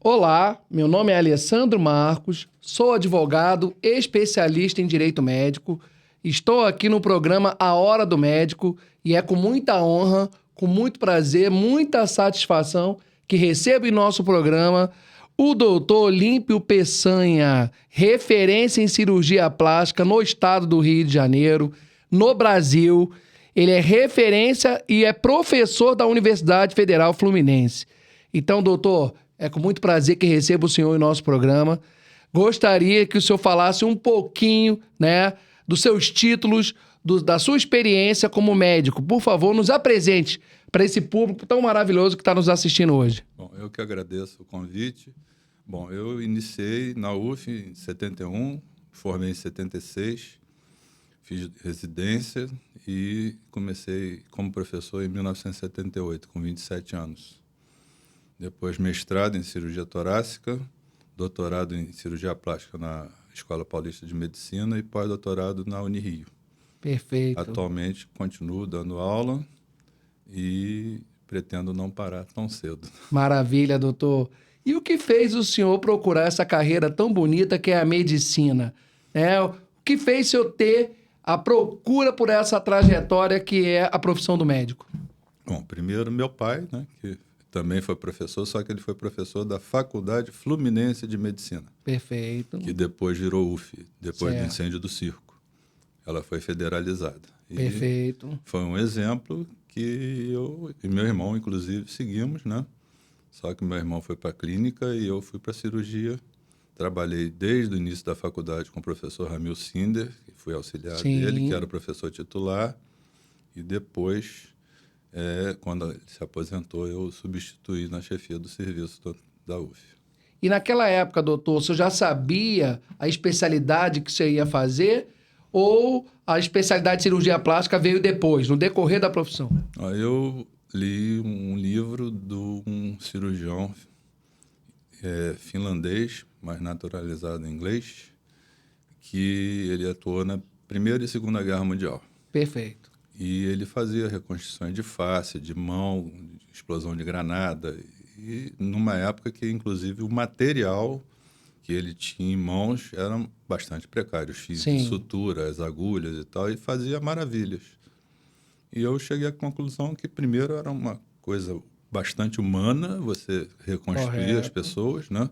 Olá, meu nome é Alessandro Marcos, sou advogado especialista em direito médico. Estou aqui no programa A Hora do Médico e é com muita honra, com muito prazer, muita satisfação que recebo em nosso programa o doutor Olímpio Peçanha, referência em cirurgia plástica no estado do Rio de Janeiro, no Brasil. Ele é referência e é professor da Universidade Federal Fluminense. Então, doutor, é com muito prazer que recebo o senhor em nosso programa. Gostaria que o senhor falasse um pouquinho, né, dos seus títulos, da sua experiência como médico. Por favor, nos apresente para esse público tão maravilhoso que está nos assistindo hoje. Bom, eu que agradeço o convite. Bom, eu iniciei na UF em 71, formei em 76, fiz residência e comecei como professor em 1978, com 27 anos. Depois mestrado em cirurgia torácica, doutorado em cirurgia plástica na Escola Paulista de Medicina e pós-doutorado na Unirio. Perfeito. Atualmente continuo dando aula e pretendo não parar tão cedo. Maravilha, doutor. E o que fez o senhor procurar essa carreira tão bonita que é a medicina? O que fez o senhor ter a procura por essa trajetória que é a profissão do médico? Bom, primeiro meu pai, né, que também foi professor, só que ele foi professor da Faculdade Fluminense de Medicina. Perfeito. Que depois virou UF, depois Certo. do incêndio do circo. Ela foi federalizada. E Perfeito. foi um exemplo que eu e meu irmão, inclusive, seguimos, né? Só que meu irmão foi para a clínica e eu fui para a cirurgia. Trabalhei desde o início da faculdade com o professor Ramil Sinder, que fui auxiliar dele, que era o professor titular. E depois, quando ele se aposentou, eu substituí na chefia do serviço da UF. E naquela época, doutor, o senhor já sabia a especialidade que você ia fazer ou a especialidade de cirurgia plástica veio depois, no decorrer da profissão? Eu li um livro de um cirurgião finlandês, mas naturalizado em inglês, que ele atuou na Primeira e Segunda Guerra Mundial. Perfeito. E ele fazia reconstruções de face, de mão, de explosão de granada, e numa época que, inclusive, o material que ele tinha em mãos era bastante precário, os fios de sutura, as agulhas e tal, e fazia maravilhas. E eu cheguei à conclusão que, primeiro, era uma coisa bastante humana, você reconstruir as pessoas, né?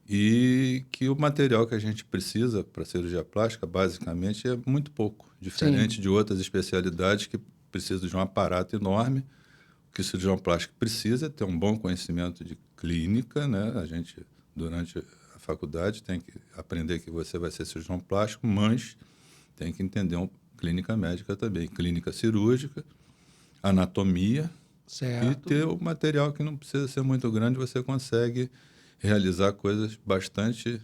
E que o material que a gente precisa para cirurgia plástica, basicamente, é muito pouco. Diferente de outras especialidades que precisam de um aparato enorme. O que o cirurgião plástico precisa é ter um bom conhecimento de clínica, né? A gente, durante a faculdade, tem que aprender que você vai ser cirurgião plástico, mas tem que entender clínica médica também, clínica cirúrgica, anatomia, certo. E ter o material que não precisa ser muito grande, você consegue realizar coisas bastante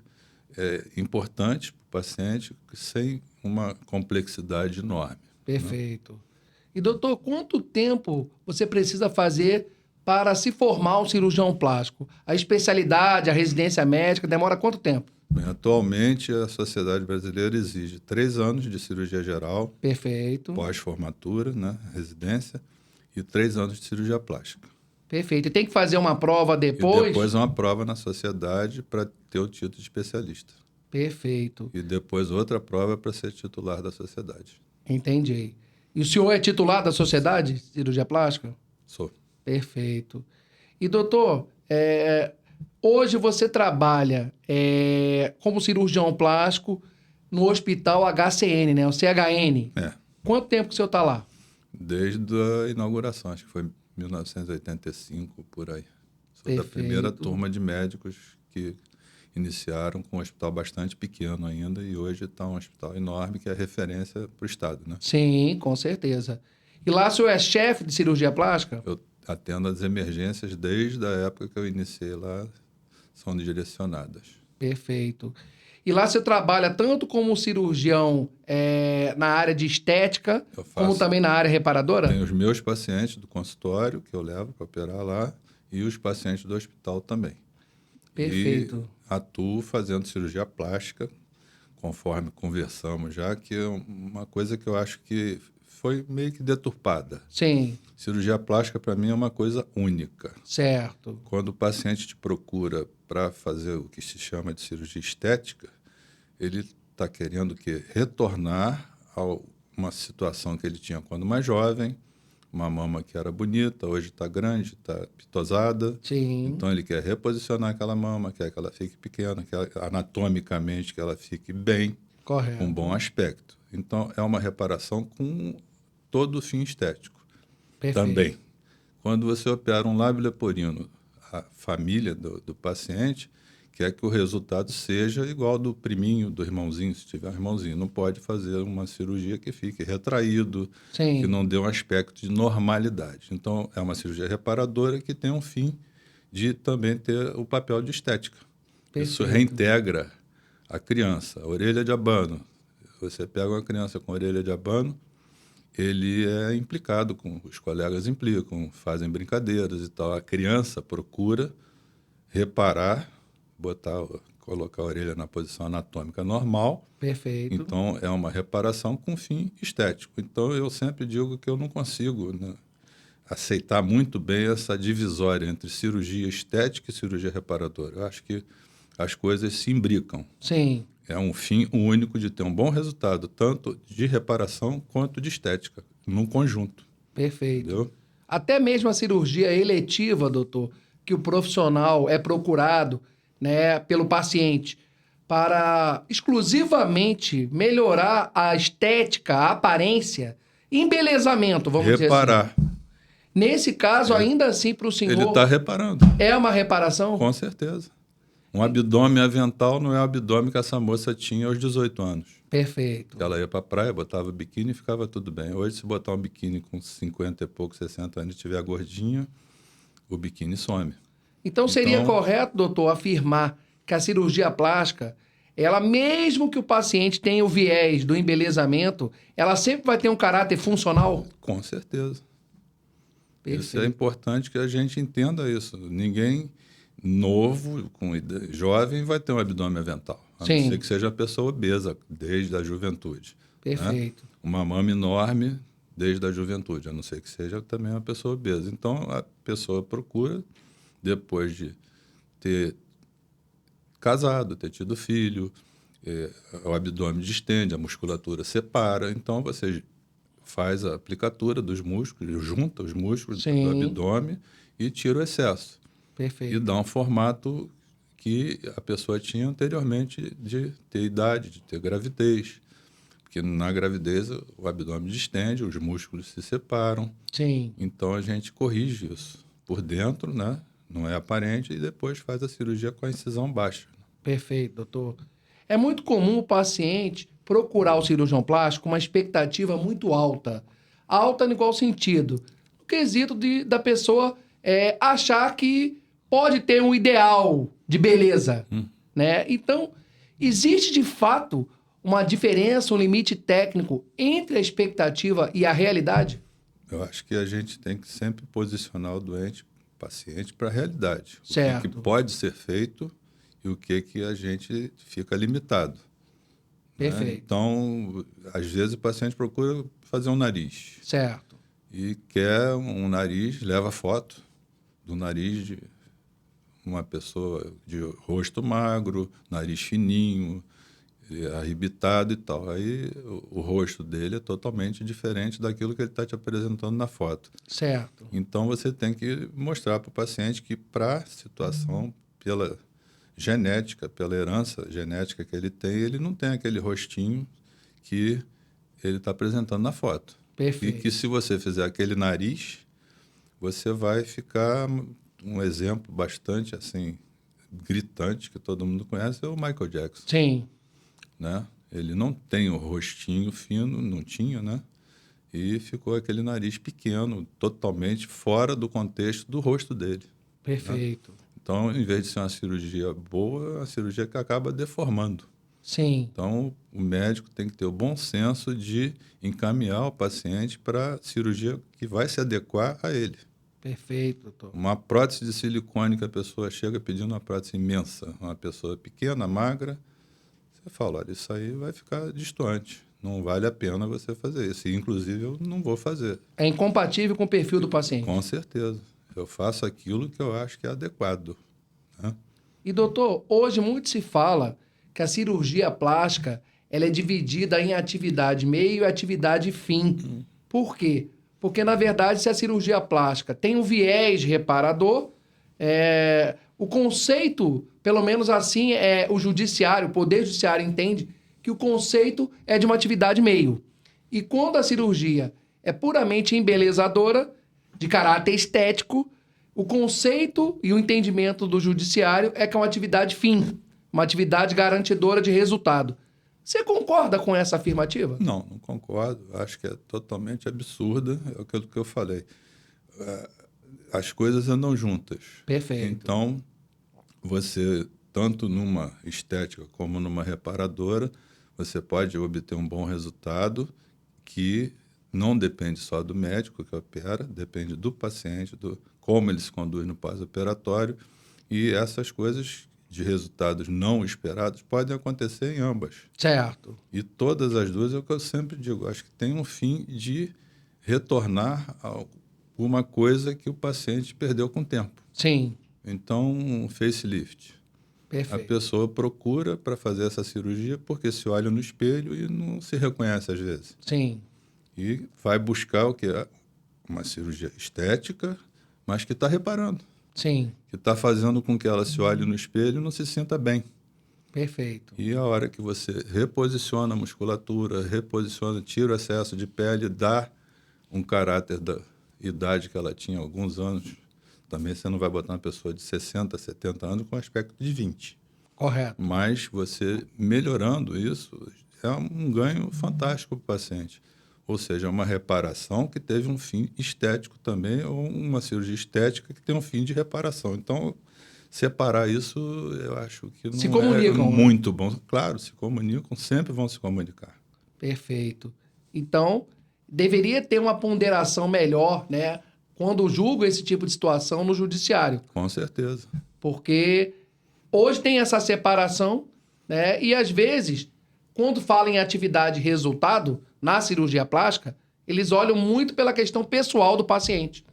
importantes para o paciente sem uma complexidade enorme. Perfeito. Né? E, doutor, quanto tempo você precisa fazer para se formar um cirurgião plástico? A especialidade, a residência médica, demora quanto tempo? Bem, atualmente, a sociedade brasileira exige 3 anos de cirurgia geral. Perfeito. Pós-formatura, né, residência, e 3 anos de cirurgia plástica. Perfeito. E tem que fazer uma prova depois? E depois uma prova na sociedade para ter o título de especialista. Perfeito. E depois outra prova para ser titular da sociedade. Entendi. E o senhor é titular da sociedade de cirurgia plástica? Sou. Perfeito. E, doutor, hoje você trabalha como cirurgião plástico no Hospital HCN, né? O CHN. Quanto tempo que o senhor está lá? Desde a inauguração, acho que foi 1985, por aí. Sou da primeira turma de médicos que iniciaram com um hospital bastante pequeno ainda e hoje está um hospital enorme que é referência para o estado, né? Sim, com certeza. E lá o senhor é chefe de cirurgia plástica? Eu atendo as emergências desde a época que eu iniciei lá, são direcionadas. Perfeito. E lá você trabalha tanto como cirurgião na área de estética, como também na área reparadora? Tem os meus pacientes do consultório, que eu levo para operar lá, e os pacientes do hospital também. Perfeito. E atuo fazendo cirurgia plástica, conforme conversamos já, que é uma coisa que eu acho que foi meio que deturpada. Sim, Cirurgia plástica, para mim, é uma coisa única. certo. Quando o paciente te procura para fazer o que se chama de cirurgia estética, ele está querendo retornar a uma situação que ele tinha quando mais jovem, uma mama que era bonita, hoje está grande, está pitosada. Sim, Então, ele quer reposicionar aquela mama, quer que ela fique pequena, quer anatomicamente que ela fique bem, com correto. bom aspecto. Então, é uma reparação com todo o fim estético. Perfeito. Também. Quando você opera um lábio leporino, a família do paciente quer que o resultado seja igual ao do priminho, do irmãozinho, se tiver um irmãozinho. Não pode fazer uma cirurgia que fique retraído, Sim. que não dê um aspecto de normalidade. Então, é uma cirurgia reparadora que tem um fim de também ter o papel de estética. Isso Perfeito. reintegra a criança. A orelha de abano. Você pega uma criança com orelha de abano, ele é implicado com os colegas implicam, fazem brincadeiras e tal. A criança procura reparar, colocar a orelha na posição anatômica normal. Perfeito. Então, é uma reparação com fim estético. Então, eu sempre digo que eu não consigo, né, aceitar muito bem essa divisória entre cirurgia estética e cirurgia reparadora. Eu acho que as coisas se imbricam. Sim, É um fim único de ter um bom resultado, tanto de reparação quanto de estética, num conjunto. perfeito. Entendeu? Até mesmo a cirurgia eletiva, doutor, que o profissional é procurado, né, pelo paciente para exclusivamente melhorar a estética, a aparência, embelezamento, vamos dizer assim. Reparar. Nesse caso, ainda assim, para o senhor, Ele está reparando, é uma reparação? com certeza. Um abdômen avental não é o abdômen que essa moça tinha aos 18 anos. Perfeito. Ela ia para a praia, botava biquíni e ficava tudo bem. Hoje, se botar um biquíni com 50 e pouco, 60 anos e estiver gordinha, o biquíni some. Então, seria Então- correto, doutor, afirmar que a cirurgia plástica, ela, mesmo que o paciente tenha o viés do embelezamento, ela sempre vai ter um caráter funcional? Com certeza. Isso é Perfeito. importante que a gente entenda isso. Ninguém novo, jovem, vai ter um abdômen avental. A Sim. não ser que seja a pessoa obesa, desde a juventude. Né? Perfeito. Uma mama enorme, desde a juventude, a não ser que seja também uma pessoa obesa. Então, a pessoa procura, depois de ter casado, ter tido filho, o abdômen distende, a musculatura separa. Então, você faz a aplicatura dos músculos, junta os músculos Sim. do abdômen e tira o excesso. E Perfeito. dá um formato que a pessoa tinha anteriormente de ter idade, de ter gravidez. Porque na gravidez o abdômen distende, os músculos se separam. Sim. Então a gente corrige isso por dentro, né? Não é aparente, e depois faz a cirurgia com a incisão baixa. Perfeito, doutor. É muito comum o paciente procurar o cirurgião plástico com uma expectativa muito alta. Alta em qual sentido? No quesito da pessoa achar que pode ter um ideal de beleza, né? Então, existe de fato uma diferença, um limite técnico entre a expectativa e a realidade? Eu acho que a gente tem que sempre posicionar o doente, o paciente, para a realidade. Certo. O que pode ser feito e o que a gente fica limitado. Né? Perfeito. Então, às vezes o paciente procura fazer um nariz Certo. e quer um nariz, leva foto do nariz de uma pessoa de rosto magro, nariz fininho, arrebitado e tal. Aí o rosto dele é totalmente diferente daquilo que ele está te apresentando na foto. Certo. Então, você tem que mostrar para o paciente que, para a situação, pela genética, pela herança genética que ele tem, ele não tem aquele rostinho que ele está apresentando na foto. Perfeito. E que, se você fizer aquele nariz, você vai ficar... Um exemplo bastante assim gritante que todo mundo conhece é o Michael Jackson. Sim. Né? Ele não tem o rostinho fino, não tinha, né? E ficou aquele nariz pequeno, totalmente fora do contexto do rosto dele. Perfeito. Então, em vez de ser uma cirurgia boa, é uma cirurgia que acaba deformando. Sim. Então, o médico tem que ter o bom senso de encaminhar o paciente para a cirurgia que vai se adequar a ele. Perfeito, doutor. Uma prótese de silicone que a pessoa chega pedindo uma prótese imensa, uma pessoa pequena, magra, você fala, olha, isso aí vai ficar destoante, não vale a pena você fazer isso. E, inclusive, eu não vou fazer. É incompatível com o perfil do paciente. Com certeza. Eu faço aquilo que eu acho que é adequado. Né? E, doutor, hoje muito se fala que a cirurgia plástica ela é dividida em atividade meio e atividade fim. Por quê? Porque, na verdade, se a cirurgia plástica tem um viés reparador, o conceito, pelo menos assim, o judiciário, o poder judiciário entende que o conceito é de uma atividade meio. E quando a cirurgia é puramente embelezadora, de caráter estético, o conceito e o entendimento do judiciário é que é uma atividade fim, uma atividade garantidora de resultado. Você concorda com essa afirmativa? Não, não concordo. Acho que é totalmente absurda. É aquilo que eu falei. As coisas andam juntas. Perfeito. Então, você, tanto numa estética como numa reparadora, você pode obter um bom resultado que não depende só do médico que opera, depende do paciente, como ele se conduz no pós-operatório. E essas coisas de resultados não esperados podem acontecer em ambas. Certo. E todas as duas é o que eu sempre digo. Acho que tem um fim de retornar a uma coisa que o paciente perdeu com o tempo. Sim. Então, um facelift. Perfeito. A pessoa procura para fazer essa cirurgia porque se olha no espelho e não se reconhece às vezes. Sim. E vai buscar o que é uma cirurgia estética, mas que está reparando. Sim. Que está fazendo com que ela se olhe no espelho e não se sinta bem. Perfeito. E a hora que você reposiciona a musculatura, tira o excesso de pele, dá um caráter da idade que ela tinha há alguns anos, também você não vai botar uma pessoa de 60, 70 anos com aspecto de 20. Correto. Mas você melhorando isso, é um ganho fantástico para o paciente. Ou seja, é uma reparação que teve um fim estético também, ou uma cirurgia estética que tem um fim de reparação. Então, separar isso, eu acho que não Se comunicam, é muito bom. Claro, se comunicam, sempre vão se comunicar. Perfeito. Então, deveria ter uma ponderação melhor, né, quando julgo esse tipo de situação no judiciário. Com certeza. Porque hoje tem essa separação, né, e às vezes, quando fala em atividade e resultado na cirurgia plástica, eles olham muito pela questão pessoal do paciente.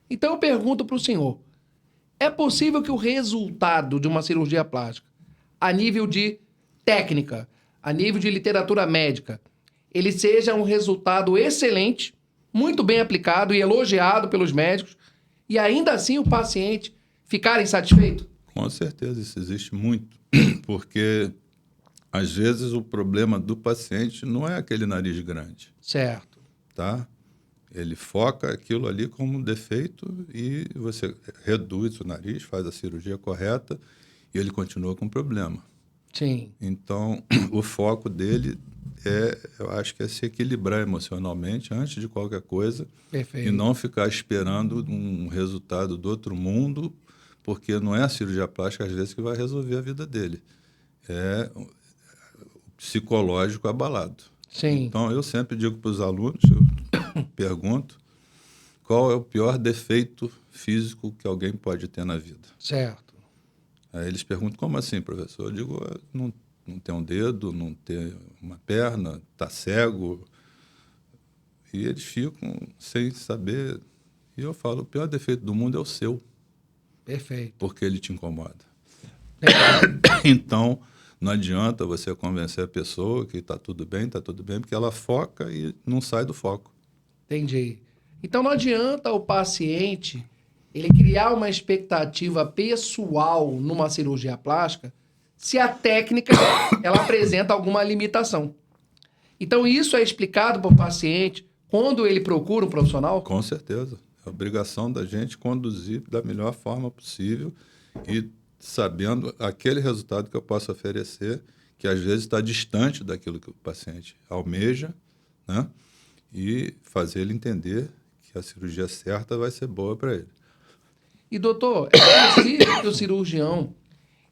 Então eu pergunto para o senhor, é possível que o resultado de uma cirurgia plástica, a nível de técnica, a nível de literatura médica, ele seja um resultado excelente, muito bem aplicado e elogiado pelos médicos, e ainda assim o paciente ficar insatisfeito? Com certeza, isso existe muito. Porque, às vezes, o problema do paciente não é aquele nariz grande. Certo. Tá? Ele foca aquilo ali como um defeito e você reduz o nariz, faz a cirurgia correta e ele continua com o problema. Sim. Então, o foco dele eu acho que é se equilibrar emocionalmente antes de qualquer coisa. Perfeito. E não ficar esperando um resultado do outro mundo, porque não é a cirurgia plástica, às vezes, que vai resolver a vida dele. É o psicológico abalado. Sim. Então, eu sempre digo para os alunos, eu pergunto, qual é o pior defeito físico que alguém pode ter na vida? Certo. Aí eles perguntam, como assim, professor? Eu digo, não ter um dedo, não ter uma perna, tá cego. E eles ficam sem saber. E eu falo, o pior defeito do mundo é o seu, Perfeito. porque ele te incomoda. Perfeito. Então, não adianta você convencer a pessoa que está tudo bem, porque ela foca e não sai do foco. Entendi. Então não adianta o paciente ele criar uma expectativa pessoal numa cirurgia plástica se a técnica ela apresenta alguma limitação. Então isso é explicado para o paciente quando ele procura um profissional? Com certeza. É obrigação da gente conduzir da melhor forma possível e sabendo aquele resultado que eu posso oferecer, que às vezes está distante daquilo que o paciente almeja, né? E fazer ele entender que a cirurgia certa vai ser boa para ele. E doutor, é possível que o cirurgião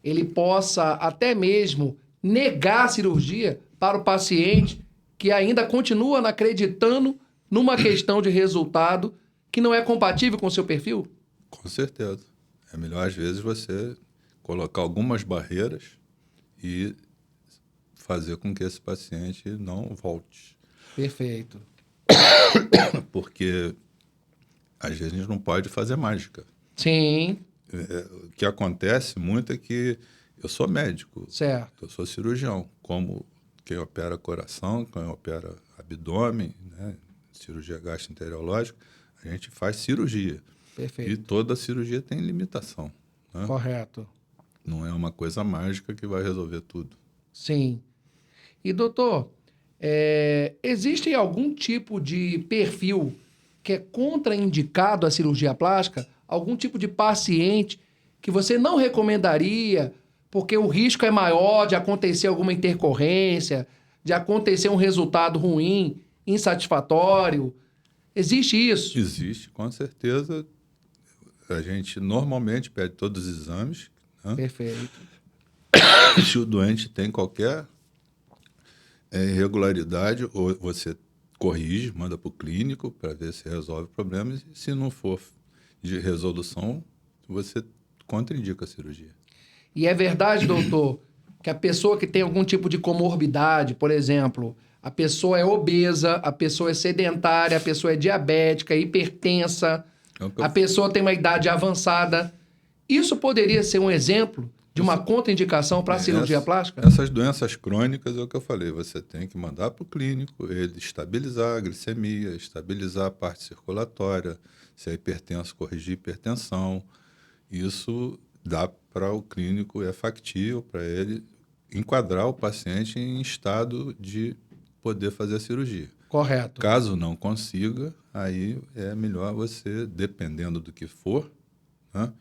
ele possa até mesmo negar a cirurgia para o paciente que ainda continua acreditando numa questão de resultado que não é compatível com o seu perfil? Com certeza. É melhor, às vezes, você colocar algumas barreiras e fazer com que esse paciente não volte. Perfeito. Porque às vezes a gente não pode fazer mágica. Sim, O que acontece muito é que eu sou médico, certo. eu sou cirurgião, como quem opera coração, quem opera abdômen, né? Cirurgia gastroenterológica, a gente faz cirurgia. E Perfeito. toda cirurgia tem limitação, né? Correto. Não é uma coisa mágica que vai resolver tudo. Sim. E, doutor, existe algum tipo de perfil que é contraindicado à cirurgia plástica? Algum tipo de paciente que você não recomendaria porque o risco é maior de acontecer alguma intercorrência, de acontecer um resultado ruim, insatisfatório? Existe isso? Existe, com certeza. A gente normalmente pede todos os exames, né? Perfeito. Se o doente tem qualquer irregularidade, ou você corrige, manda para o clínico para ver se resolve o problema. E se não for de resolução, você contraindica a cirurgia. E é verdade, doutor, que a pessoa que tem algum tipo de comorbidade, por exemplo, a pessoa é obesa, a pessoa é sedentária, a pessoa é diabética, hipertensa, É o que a pessoa tem uma idade avançada. Isso poderia ser um exemplo de uma contraindicação para a cirurgia plástica? Essas doenças crônicas é o que eu falei. Você tem que mandar para o clínico, ele estabilizar a glicemia, estabilizar a parte circulatória, se é hipertenso, corrigir hipertensão. Isso dá para o clínico, é factível para ele enquadrar o paciente em estado de poder fazer a cirurgia. Correto. Caso não consiga, aí é melhor você, dependendo do que for, né?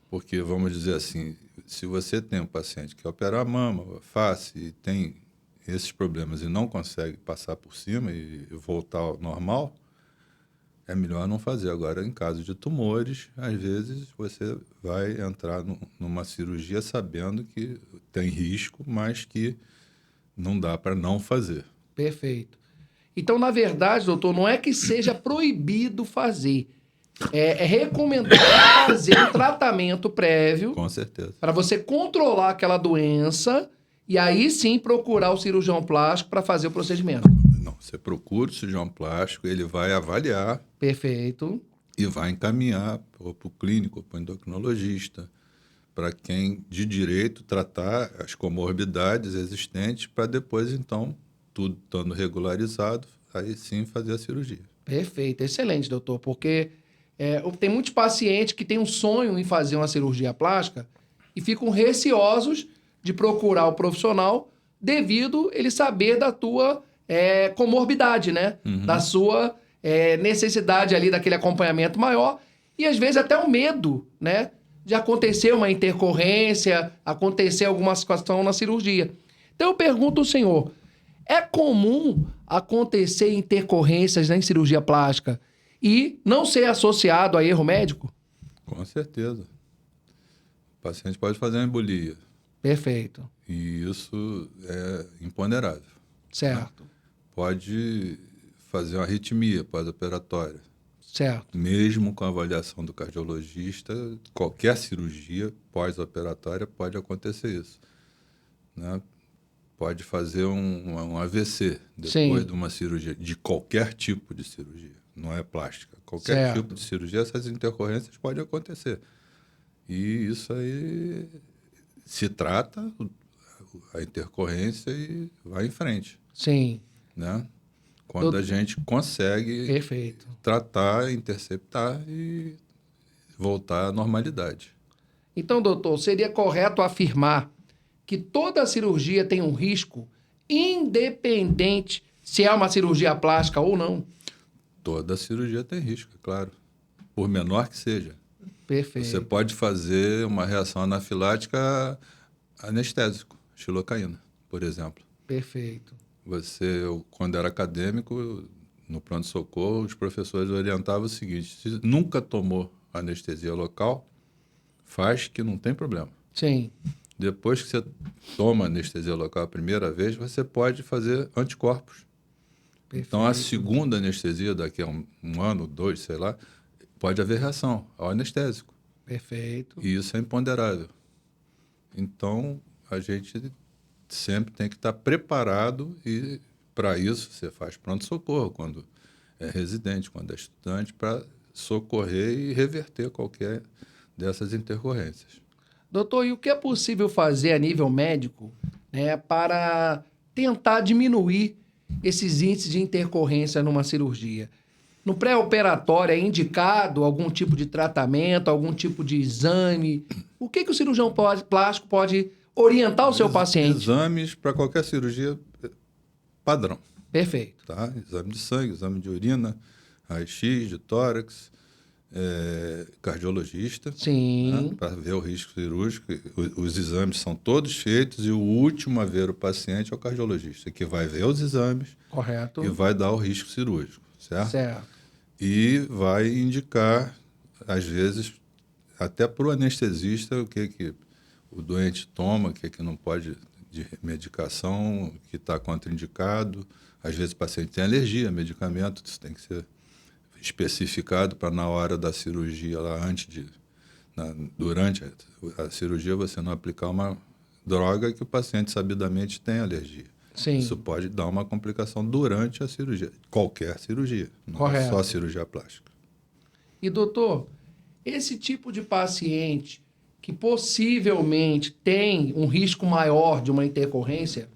Porque, vamos dizer assim, se você tem um paciente que quer operar a mama, a face, e tem esses problemas e não consegue passar por cima e voltar ao normal, é melhor não fazer. Agora, em caso de tumores, às vezes você vai entrar numa cirurgia sabendo que tem risco, mas que não dá para não fazer. Perfeito. Então, na verdade, doutor, não é que seja proibido fazer. É recomendado fazer um tratamento prévio Com certeza. para você controlar aquela doença e aí sim procurar o cirurgião plástico para fazer o procedimento. Não, você procura o cirurgião plástico, ele vai avaliar Perfeito. e vai encaminhar para o clínico, para o endocrinologista, para quem de direito tratar as comorbidades existentes, para depois, então, tudo estando regularizado, aí sim fazer a cirurgia. Perfeito. Excelente, doutor, porque tem muitos pacientes que têm um sonho em fazer uma cirurgia plástica e ficam receosos de procurar o profissional devido ele saber da tua comorbidade, né? Da sua necessidade ali daquele acompanhamento maior e às vezes até o medo, né? De acontecer uma intercorrência, acontecer alguma situação na cirurgia. Então eu pergunto ao senhor, é comum acontecer intercorrências em cirurgia plástica e não ser associado a erro médico? Com certeza. O paciente pode fazer uma embolia Perfeito. e isso é imponderável. Certo. Pode fazer uma arritmia pós-operatória. Certo. Mesmo com a avaliação do cardiologista, qualquer cirurgia pós-operatória pode acontecer isso, né? Pode fazer um AVC depois Sim. de uma cirurgia, de qualquer tipo de cirurgia, não é plástica. Qualquer Certo. tipo de cirurgia, essas intercorrências podem acontecer. E isso aí se trata a intercorrência e vai em frente, Sim. né? Quando a gente consegue Perfeito. tratar, interceptar e voltar à normalidade. Então, doutor, seria correto afirmar que toda cirurgia tem um risco, independente se é uma cirurgia plástica ou não? Toda cirurgia tem risco, é claro, por menor que seja. Perfeito. Você pode fazer uma reação anafilática anestésico, xilocaína, por exemplo. Perfeito. Eu, quando era acadêmico, no pronto-socorro, os professores orientavam o seguinte: se nunca tomou anestesia local, faz que não tem problema. Sim. Depois que você toma anestesia local a primeira vez, você pode fazer anticorpos. Perfeito. Então, a segunda anestesia, daqui a um ano, 2, sei lá, pode haver reação ao anestésico. Perfeito. E isso é imponderável. Então, a gente sempre tem que estar preparado e, para isso, você faz pronto-socorro quando é residente, quando é estudante, para socorrer e reverter qualquer dessas intercorrências. Doutor, e o que é possível fazer a nível médico, né, para tentar diminuir esses índices de intercorrência numa cirurgia? No pré-operatório é indicado algum tipo de tratamento, algum tipo de exame? O que o cirurgião plástico pode orientar o seu paciente? Exames para qualquer cirurgia padrão. Perfeito. Tá? Exame de sangue, exame de urina, raio-x, de tórax, cardiologista, Sim. né? Para ver o risco cirúrgico. Os exames são todos feitos e o último a ver o paciente é o cardiologista, que vai ver os exames Correto. e vai dar o risco cirúrgico, certo? Certo. E vai indicar, às vezes, até para o anestesista, o que o doente toma, o que não pode de medicação, que está contraindicado. Às vezes o paciente tem alergia a medicamento, isso tem que ser especificado para na hora da cirurgia, lá durante a cirurgia, você não aplicar uma droga que o paciente sabidamente tem alergia. Sim. Isso pode dar uma complicação durante a cirurgia, qualquer cirurgia, não Correto. é só cirurgia plástica. E doutor, esse tipo de paciente que possivelmente tem um risco maior de uma intercorrência,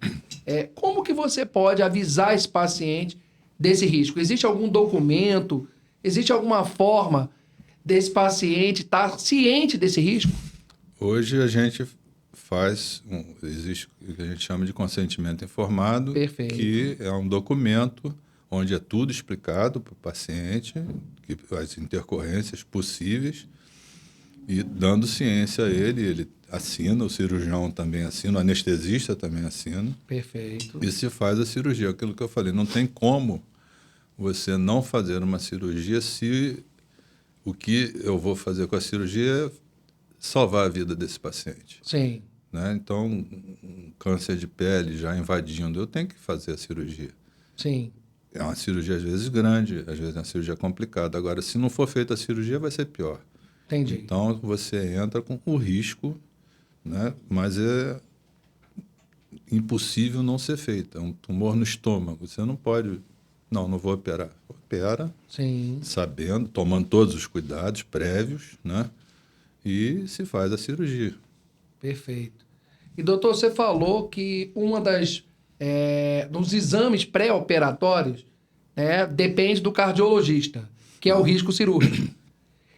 como que você pode avisar esse paciente desse risco? Existe algum documento? Existe alguma forma desse paciente estar ciente desse risco? Hoje a gente existe o que a gente chama de consentimento informado, Perfeito. Que é um documento onde é tudo explicado para o paciente, as intercorrências possíveis, e dando ciência a ele assina, o cirurgião também assina, o anestesista também assina. Perfeito. E se faz a cirurgia. Aquilo que eu falei, não tem como você não fazer uma cirurgia se o que eu vou fazer com a cirurgia é salvar a vida desse paciente. Sim. Né? Então, um câncer de pele já invadindo, eu tenho que fazer a cirurgia. Sim. É uma cirurgia, às vezes, grande, às vezes é uma cirurgia complicada. Agora, se não for feita a cirurgia, vai ser pior. Entendi. Então, você entra com o risco, né? Mas é impossível não ser feito. É um tumor no estômago. Você não pode... Não vou operar. Opera, Sim. sabendo, tomando todos os cuidados prévios, né? E se faz a cirurgia. Perfeito. E, doutor, você falou que uma dos exames pré-operatórios, né, depende do cardiologista, que é o risco cirúrgico.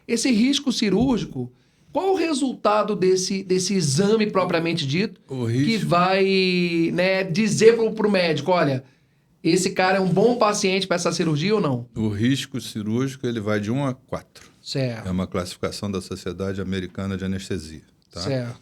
Esse risco cirúrgico, qual o resultado desse exame propriamente dito que vai, né, dizer para o médico, olha, esse cara é um bom paciente para essa cirurgia ou não? O risco cirúrgico ele vai de 1 a 4. Certo. É uma classificação da Sociedade Americana de Anestesia. Tá? Certo.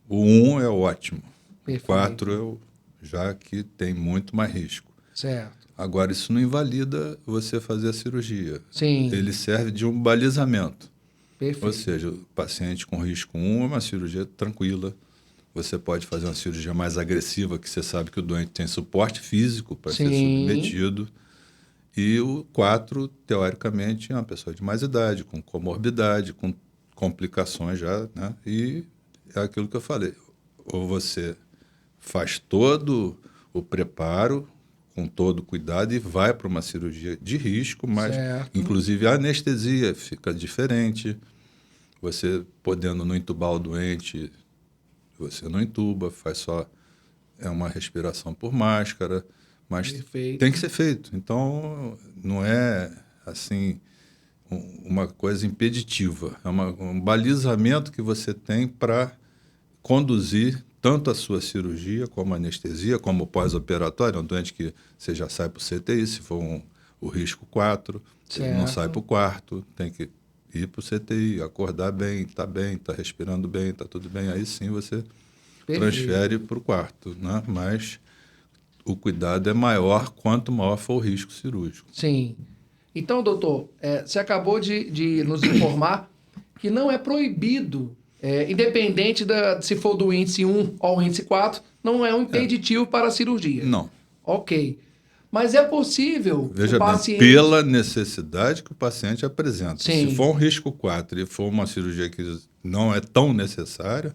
O 1 é o ótimo. Perfeito. O 4 é o já que tem muito mais risco. Certo. Agora, isso não invalida você fazer a cirurgia. Sim. Ele serve de um balizamento. Perfeito. Ou seja, o paciente com risco 1 é uma cirurgia tranquila. Você pode fazer uma cirurgia mais agressiva, que você sabe que o doente tem suporte físico para ser submetido. E o 4, teoricamente, é uma pessoa de mais idade, com comorbidade, com complicações já, né? E é aquilo que eu falei. Ou você faz todo o preparo, com todo o cuidado, e vai para uma cirurgia de risco, mas, inclusive, a anestesia fica diferente. Você podendo não entubar o doente, você não entuba, faz só uma respiração por máscara, mas tem que ser feito. Então, não é, assim, uma coisa impeditiva. É um balizamento que você tem para conduzir tanto a sua cirurgia, como a anestesia, como o pós-operatório. É um doente que você já sai para o CTI, se for o risco 4, ele não sai para o quarto, tem que ir para o CTI, acordar bem, está respirando bem, está tudo bem. Aí sim você transfere para o quarto, né? Mas o cuidado é maior quanto maior for o risco cirúrgico. Sim. Então, doutor, você acabou de nos informar que não é proibido, independente se for do índice 1 ou índice 4, não é um impeditivo para a cirurgia. Não. Ok. Mas é possível Veja o paciente... bem, pela necessidade que o paciente apresenta. Sim. Se for um risco 4 e for uma cirurgia que não é tão necessária,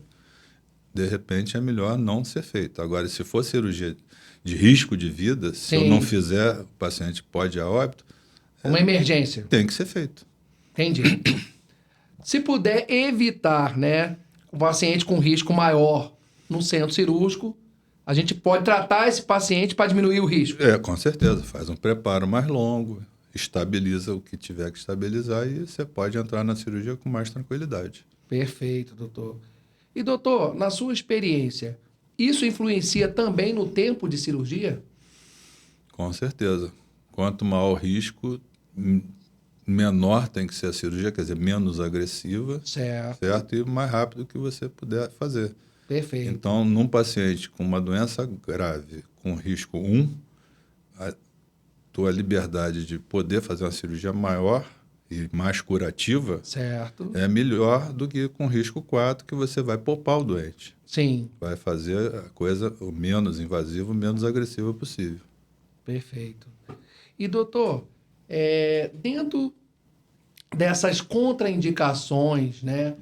de repente é melhor não ser feito. Agora, se for cirurgia de risco de vida, se eu Sim. não fizer, o paciente pode ir a óbito, Uma emergência. tem que ser feito. Entendi. Se puder evitar, né, o paciente com risco maior no centro cirúrgico, a gente pode tratar esse paciente para diminuir o risco. Com certeza. Faz um preparo mais longo, estabiliza o que tiver que estabilizar e você pode entrar na cirurgia com mais tranquilidade. Perfeito, doutor. E, doutor, na sua experiência, isso influencia também no tempo de cirurgia? Com certeza. Quanto maior o risco, menor tem que ser a cirurgia, quer dizer, menos agressiva, certo? E mais rápido que você puder fazer. Perfeito. Então, num paciente com uma doença grave, com risco 1, a tua liberdade de poder fazer uma cirurgia maior e mais curativa certo. é melhor do que com risco 4, que você vai poupar o doente. Sim. Vai fazer a coisa o menos invasiva, o menos agressiva possível. Perfeito. E, doutor, dentro dessas contraindicações, né,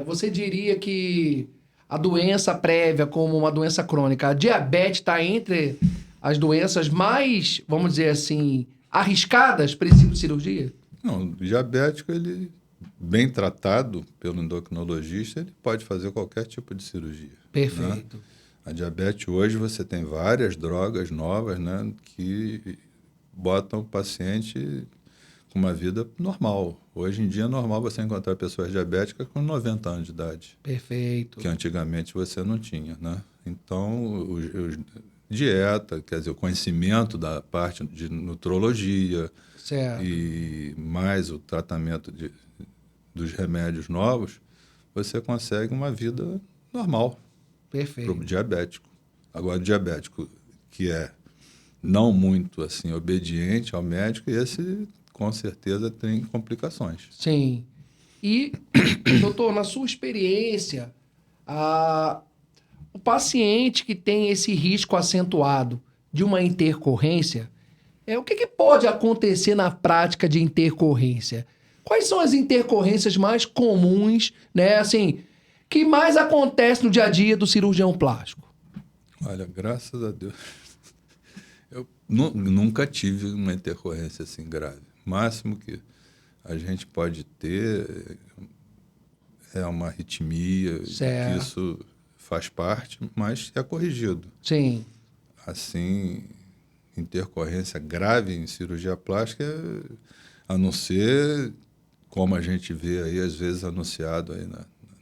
você diria que a doença prévia como uma doença crônica, a diabetes está entre as doenças mais, vamos dizer assim, arriscadas para esse tipo de cirurgia? Não, o diabético, ele, bem tratado pelo endocrinologista, ele pode fazer qualquer tipo de cirurgia. Perfeito. Né? A diabetes, hoje, você tem várias drogas novas, né, que botam o paciente com uma vida normal. Hoje em dia é normal você encontrar pessoas diabéticas com 90 anos de idade. Perfeito. Que antigamente você não tinha, né? Então, dieta, quer dizer, o conhecimento da parte de nutrologia, certo. E mais o tratamento dos remédios novos, você consegue uma vida normal. Perfeito. Para o diabético. Agora, o diabético que é não muito assim obediente ao médico, esse com certeza tem complicações. Sim. E, doutor, na sua experiência, o paciente que tem esse risco acentuado de uma intercorrência, o que pode acontecer na prática de intercorrência? Quais são as intercorrências mais comuns, né, assim, que mais acontece no dia a dia do cirurgião plástico? Olha, graças a Deus, eu nunca tive uma intercorrência assim grave. O máximo que a gente pode ter é uma arritmia, certo. que isso faz parte, mas é corrigido. Sim. Assim, intercorrência grave em cirurgia plástica, a não ser, como a gente vê aí, às vezes anunciado aí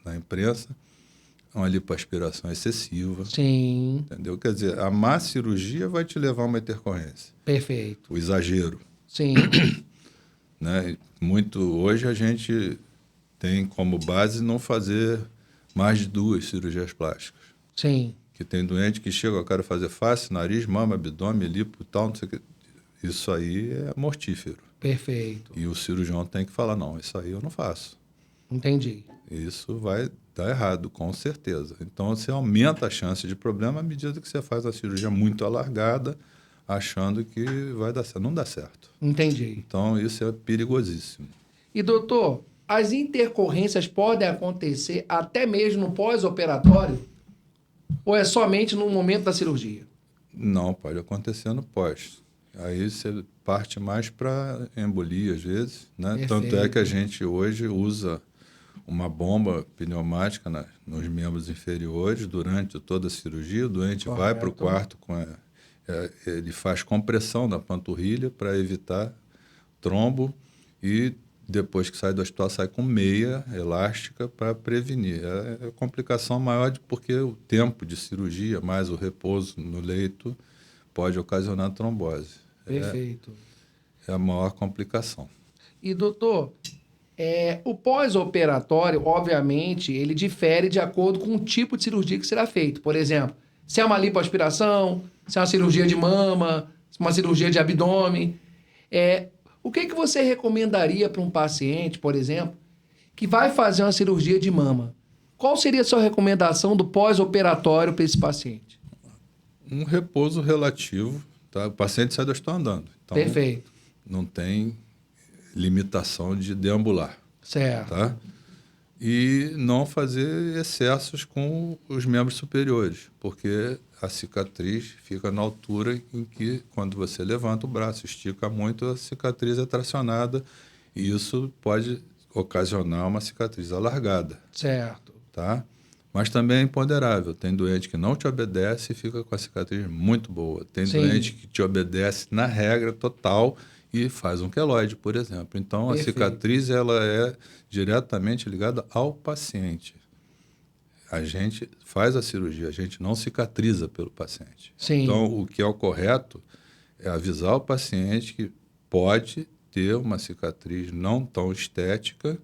na imprensa, uma lipoaspiração excessiva. Sim. Entendeu? Quer dizer, a má cirurgia vai te levar a uma intercorrência. Perfeito. O exagero. Sim. Né? Hoje a gente tem como base não fazer mais de 2 cirurgias plásticas. Sim. Que tem doente que chega, eu quero fazer face, nariz, mama, abdômen, lipo e tal, não sei o que. Isso aí é mortífero. Perfeito. E o cirurgião tem que falar, não, isso aí eu não faço. Entendi. Isso vai dar errado, com certeza. Então, você aumenta a chance de problema à medida que você faz a cirurgia muito alargada, achando que vai dar certo. Não dá certo. Entendi. Então, isso é perigosíssimo. E, doutor, as intercorrências podem acontecer até mesmo no pós-operatório? Ou é somente no momento da cirurgia? Não, pode acontecer no pós. Aí você parte mais para embolia, às vezes, né? Perfeito. Tanto é que a gente hoje usa uma bomba pneumática nos membros inferiores durante toda a cirurgia. O doente Correto. vai para o quarto, ele faz compressão na panturrilha para evitar trombo e depois que sai do hospital, sai com meia elástica para prevenir. É a complicação maior porque o tempo de cirurgia, mais o repouso no leito, pode ocasionar trombose. Perfeito. É a maior complicação. E, doutor, o pós-operatório, obviamente, ele difere de acordo com o tipo de cirurgia que será feito. Por exemplo, se é uma lipoaspiração, se é uma cirurgia de mama, uma cirurgia de abdômen. O que você recomendaria para um paciente, por exemplo, que vai fazer uma cirurgia de mama? Qual seria a sua recomendação do pós-operatório para esse paciente? Um repouso relativo. Tá? O paciente sai do hospital andando. Então, perfeito. Não tem limitação de deambular. Certo. Tá? E não fazer excessos com os membros superiores, porque a cicatriz fica na altura em que, quando você levanta o braço, estica muito, a cicatriz é tracionada e isso pode ocasionar uma cicatriz alargada. Certo. Tá? Mas também é imponderável. Tem doente que não te obedece e fica com a cicatriz muito boa. Tem Sim. doente que te obedece na regra total e faz um queloide, por exemplo. Então, Perfeito. a cicatriz ela é diretamente ligada ao paciente. A gente faz a cirurgia, a gente não cicatriza pelo paciente. Sim. Então, o que é o correto é avisar o paciente que pode ter uma cicatriz não tão estética,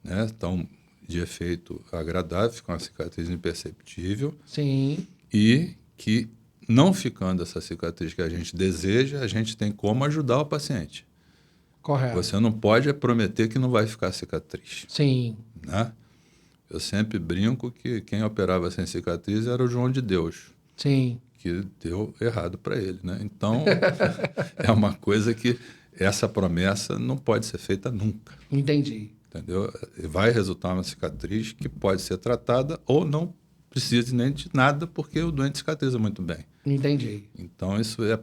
né, tão de efeito agradável, fica uma cicatriz imperceptível. Sim. E que, não ficando essa cicatriz que a gente deseja, a gente tem como ajudar o paciente. Correto. Você não pode prometer que não vai ficar cicatriz. Sim. Né? Eu sempre brinco que quem operava sem cicatriz era o João de Deus. Sim. Que deu errado para ele. Né? Então, é uma coisa que essa promessa não pode ser feita nunca. Entendi. Entendeu? Vai resultar uma cicatriz que pode ser tratada ou não precisa nem de nada, porque o doente cicatriza muito bem. Entendi. Então, isso é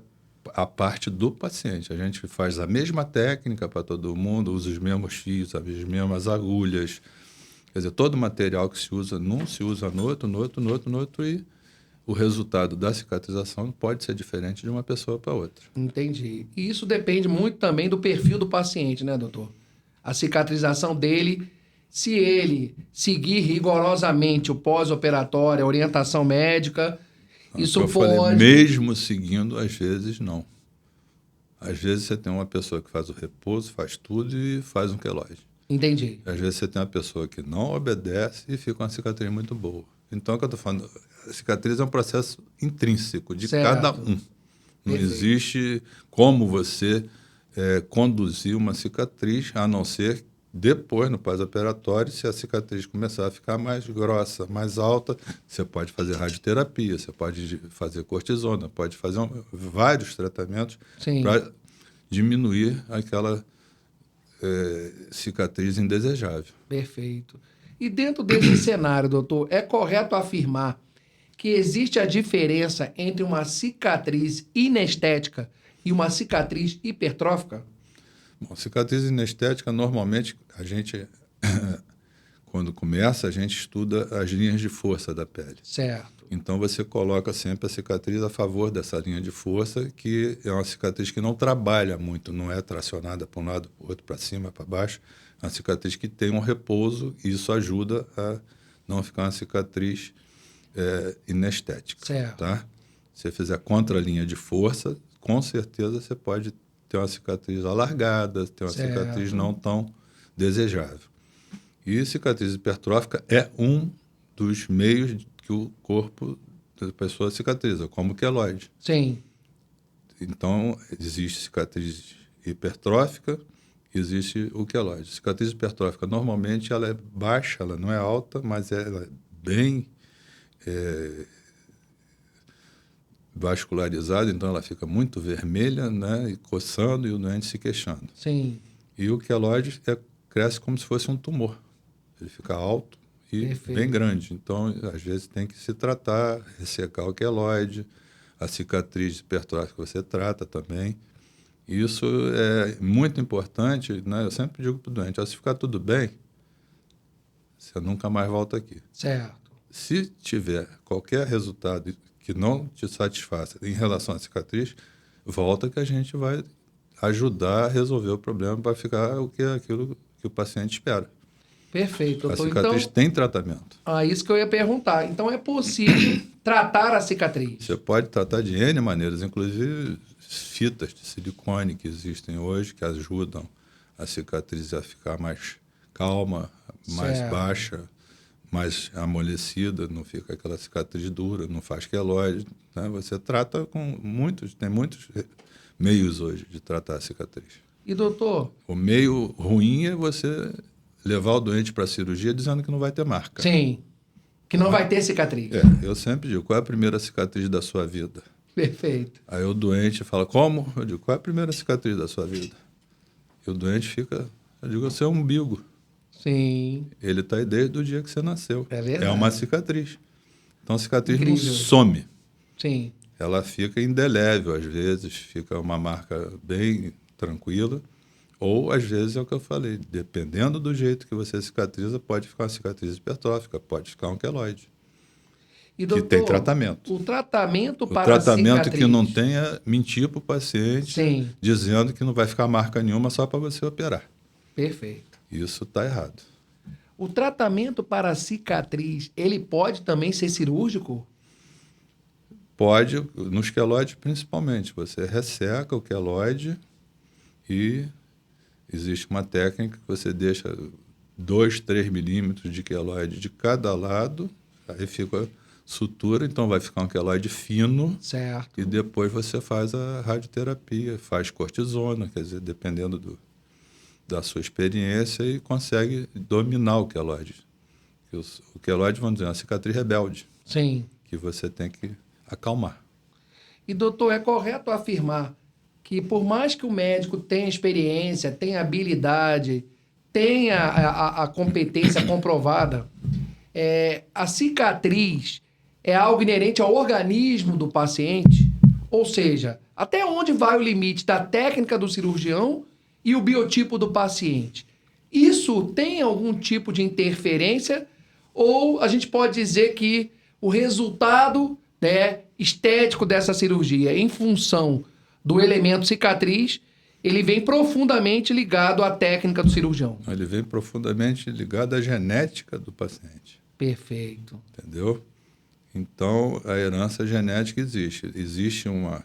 a parte do paciente. A gente faz a mesma técnica para todo mundo, usa os mesmos fios, as mesmas agulhas. Quer dizer, todo o material que se usa num se usa no outro, e o resultado da cicatrização pode ser diferente de uma pessoa para outra. Entendi. E isso depende muito também do perfil do paciente, né, doutor? A cicatrização dele, se ele seguir rigorosamente o pós-operatório, a orientação médica, isso eu pode... falei, mesmo seguindo, às vezes não. Às vezes você tem uma pessoa que faz o repouso, faz tudo e faz um queloide. Entendi. Às vezes você tem uma pessoa que não obedece e fica uma cicatriz muito boa. Então, o que eu estou falando, a cicatriz é um processo intrínseco de Certo. cada um. Não Perfeito. existe como você conduzir uma cicatriz, a não ser depois, no pós-operatório, se a cicatriz começar a ficar mais grossa, mais alta, você pode fazer radioterapia, você pode fazer cortisona, pode fazer vários tratamentos para diminuir aquela cicatriz indesejável. Perfeito. E dentro desse cenário, doutor, é correto afirmar que existe a diferença entre uma cicatriz inestética e uma cicatriz hipertrófica? Bom, cicatriz inestética, normalmente, a gente, quando começa, a gente estuda as linhas de força da pele. Certo. Então, você coloca sempre a cicatriz a favor dessa linha de força, que é uma cicatriz que não trabalha muito, não é tracionada para um lado, para o outro, para cima, para baixo. É uma cicatriz que tem um repouso e isso ajuda a não ficar uma cicatriz inestética. Certo. Tá? Se você fizer contra a linha de força, com certeza você pode ter uma cicatriz alargada, ter uma cicatriz não tão desejável. E cicatriz hipertrófica é um dos meios que o corpo da pessoa cicatriza, como o queloide. Sim. Então, existe cicatriz hipertrófica, existe o queloide. Cicatriz hipertrófica, normalmente, ela é baixa, ela não é alta, mas ela é bem vascularizada, então ela fica muito vermelha, né, e coçando, e o doente se queixando. Sim. E o queloide cresce como se fosse um tumor. Ele fica alto e Perfeito. bem grande. Então, às vezes, tem que se tratar, ressecar o queloide, a cicatriz hipertrófica você trata também. Isso é muito importante, né? Eu sempre digo para o doente, se ficar tudo bem, você nunca mais volta aqui. Certo. Se tiver qualquer resultado que não te satisfaça em relação à cicatriz, volta que a gente vai ajudar a resolver o problema para ficar aquilo que o paciente espera. Perfeito, doutor. A cicatriz tem tratamento. Isso que eu ia perguntar. Então, é possível tratar a cicatriz? Você pode tratar de N maneiras, inclusive fitas de silicone que existem hoje, que ajudam a cicatriz a ficar mais calma, mais baixa, mais amolecida, não fica aquela cicatriz dura, não faz queloide. Né? Você trata com tem muitos meios hoje de tratar a cicatriz. E, doutor? O meio ruim é você levar o doente para a cirurgia dizendo que não vai ter marca. Sim, que não vai ter cicatriz. Eu sempre digo, qual é a primeira cicatriz da sua vida? Perfeito. Aí o doente fala, como? Eu digo, qual é a primeira cicatriz da sua vida? E o doente fica, eu digo, o seu umbigo. Sim. Ele está aí desde o dia que você nasceu. É verdade. É uma cicatriz. Então, a cicatriz não Incrível. some. Sim. Ela fica indelével, às vezes, fica uma marca bem tranquila. Ou, às vezes, é o que eu falei, dependendo do jeito que você cicatriza, pode ficar uma cicatriz hipertrófica, pode ficar um queloide. E, Que doutor, tem tratamento. o tratamento O para tratamento cicatriz... que não tenha mentir para o paciente, Sim. dizendo que não vai ficar marca nenhuma só para você operar. Perfeito. Isso está errado. O tratamento para cicatriz, ele pode também ser cirúrgico? Pode, nos queloides principalmente, você resseca o queloide e existe uma técnica que você deixa 2, 3 milímetros de queloide de cada lado, aí fica sutura, então vai ficar um queloide fino. Certo. E depois você faz a radioterapia, faz cortisona, quer dizer, dependendo da sua experiência, e consegue dominar o queloide. O queloide, vamos dizer, é uma cicatriz rebelde, Sim. que você tem que acalmar. E, doutor, é correto afirmar que por mais que o médico tenha experiência, tenha habilidade, tenha a competência comprovada, a cicatriz é algo inerente ao organismo do paciente? Ou seja, até onde vai o limite da técnica do cirurgião e o biotipo do paciente? Isso tem algum tipo de interferência? Ou a gente pode dizer que o resultado, né, estético dessa cirurgia, em função do elemento cicatriz, ele vem profundamente ligado à técnica do cirurgião? Ele vem profundamente ligado à genética do paciente. Perfeito. Entendeu? Então, a herança genética existe. Existe uma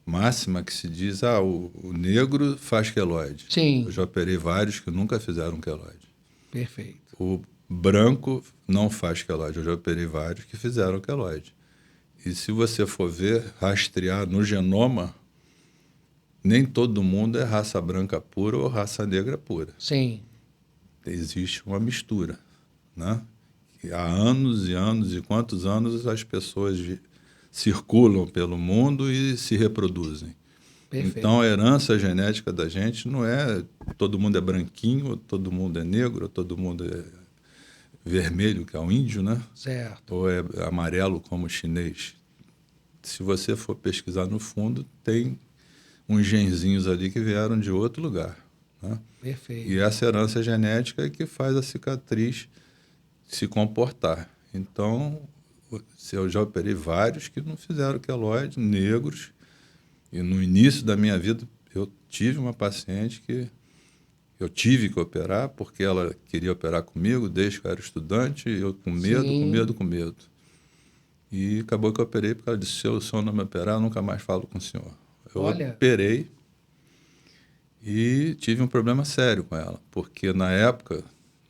máxima que se diz, o negro faz queloide. Sim. Eu já operei vários que nunca fizeram queloide. Perfeito. O branco não faz queloide. Eu já operei vários que fizeram queloide. E se você for ver, rastrear no genoma, nem todo mundo é raça branca pura ou raça negra pura. Sim. Existe uma mistura, né? E há anos e anos e quantos anos as pessoas circulam pelo mundo e se reproduzem. Perfeito. Então, a herança genética da gente não é todo mundo é branquinho, todo mundo é negro, todo mundo é vermelho, que é o índio, né? Certo. Ou é amarelo, como o chinês. Se você for pesquisar no fundo, tem uns genzinhos ali que vieram de outro lugar, né? Perfeito. E essa herança genética é que faz a cicatriz se comportar. Então, eu já operei vários que não fizeram queloide, negros. E no início da minha vida, eu tive uma paciente que eu tive que operar, porque ela queria operar comigo desde que eu era estudante, e eu com medo, Sim. com medo, com medo. E acabou que eu operei, porque ela disse, se o senhor não me operar, eu nunca mais falo com o senhor. Eu Olha. operei e tive um problema sério com ela, porque na época,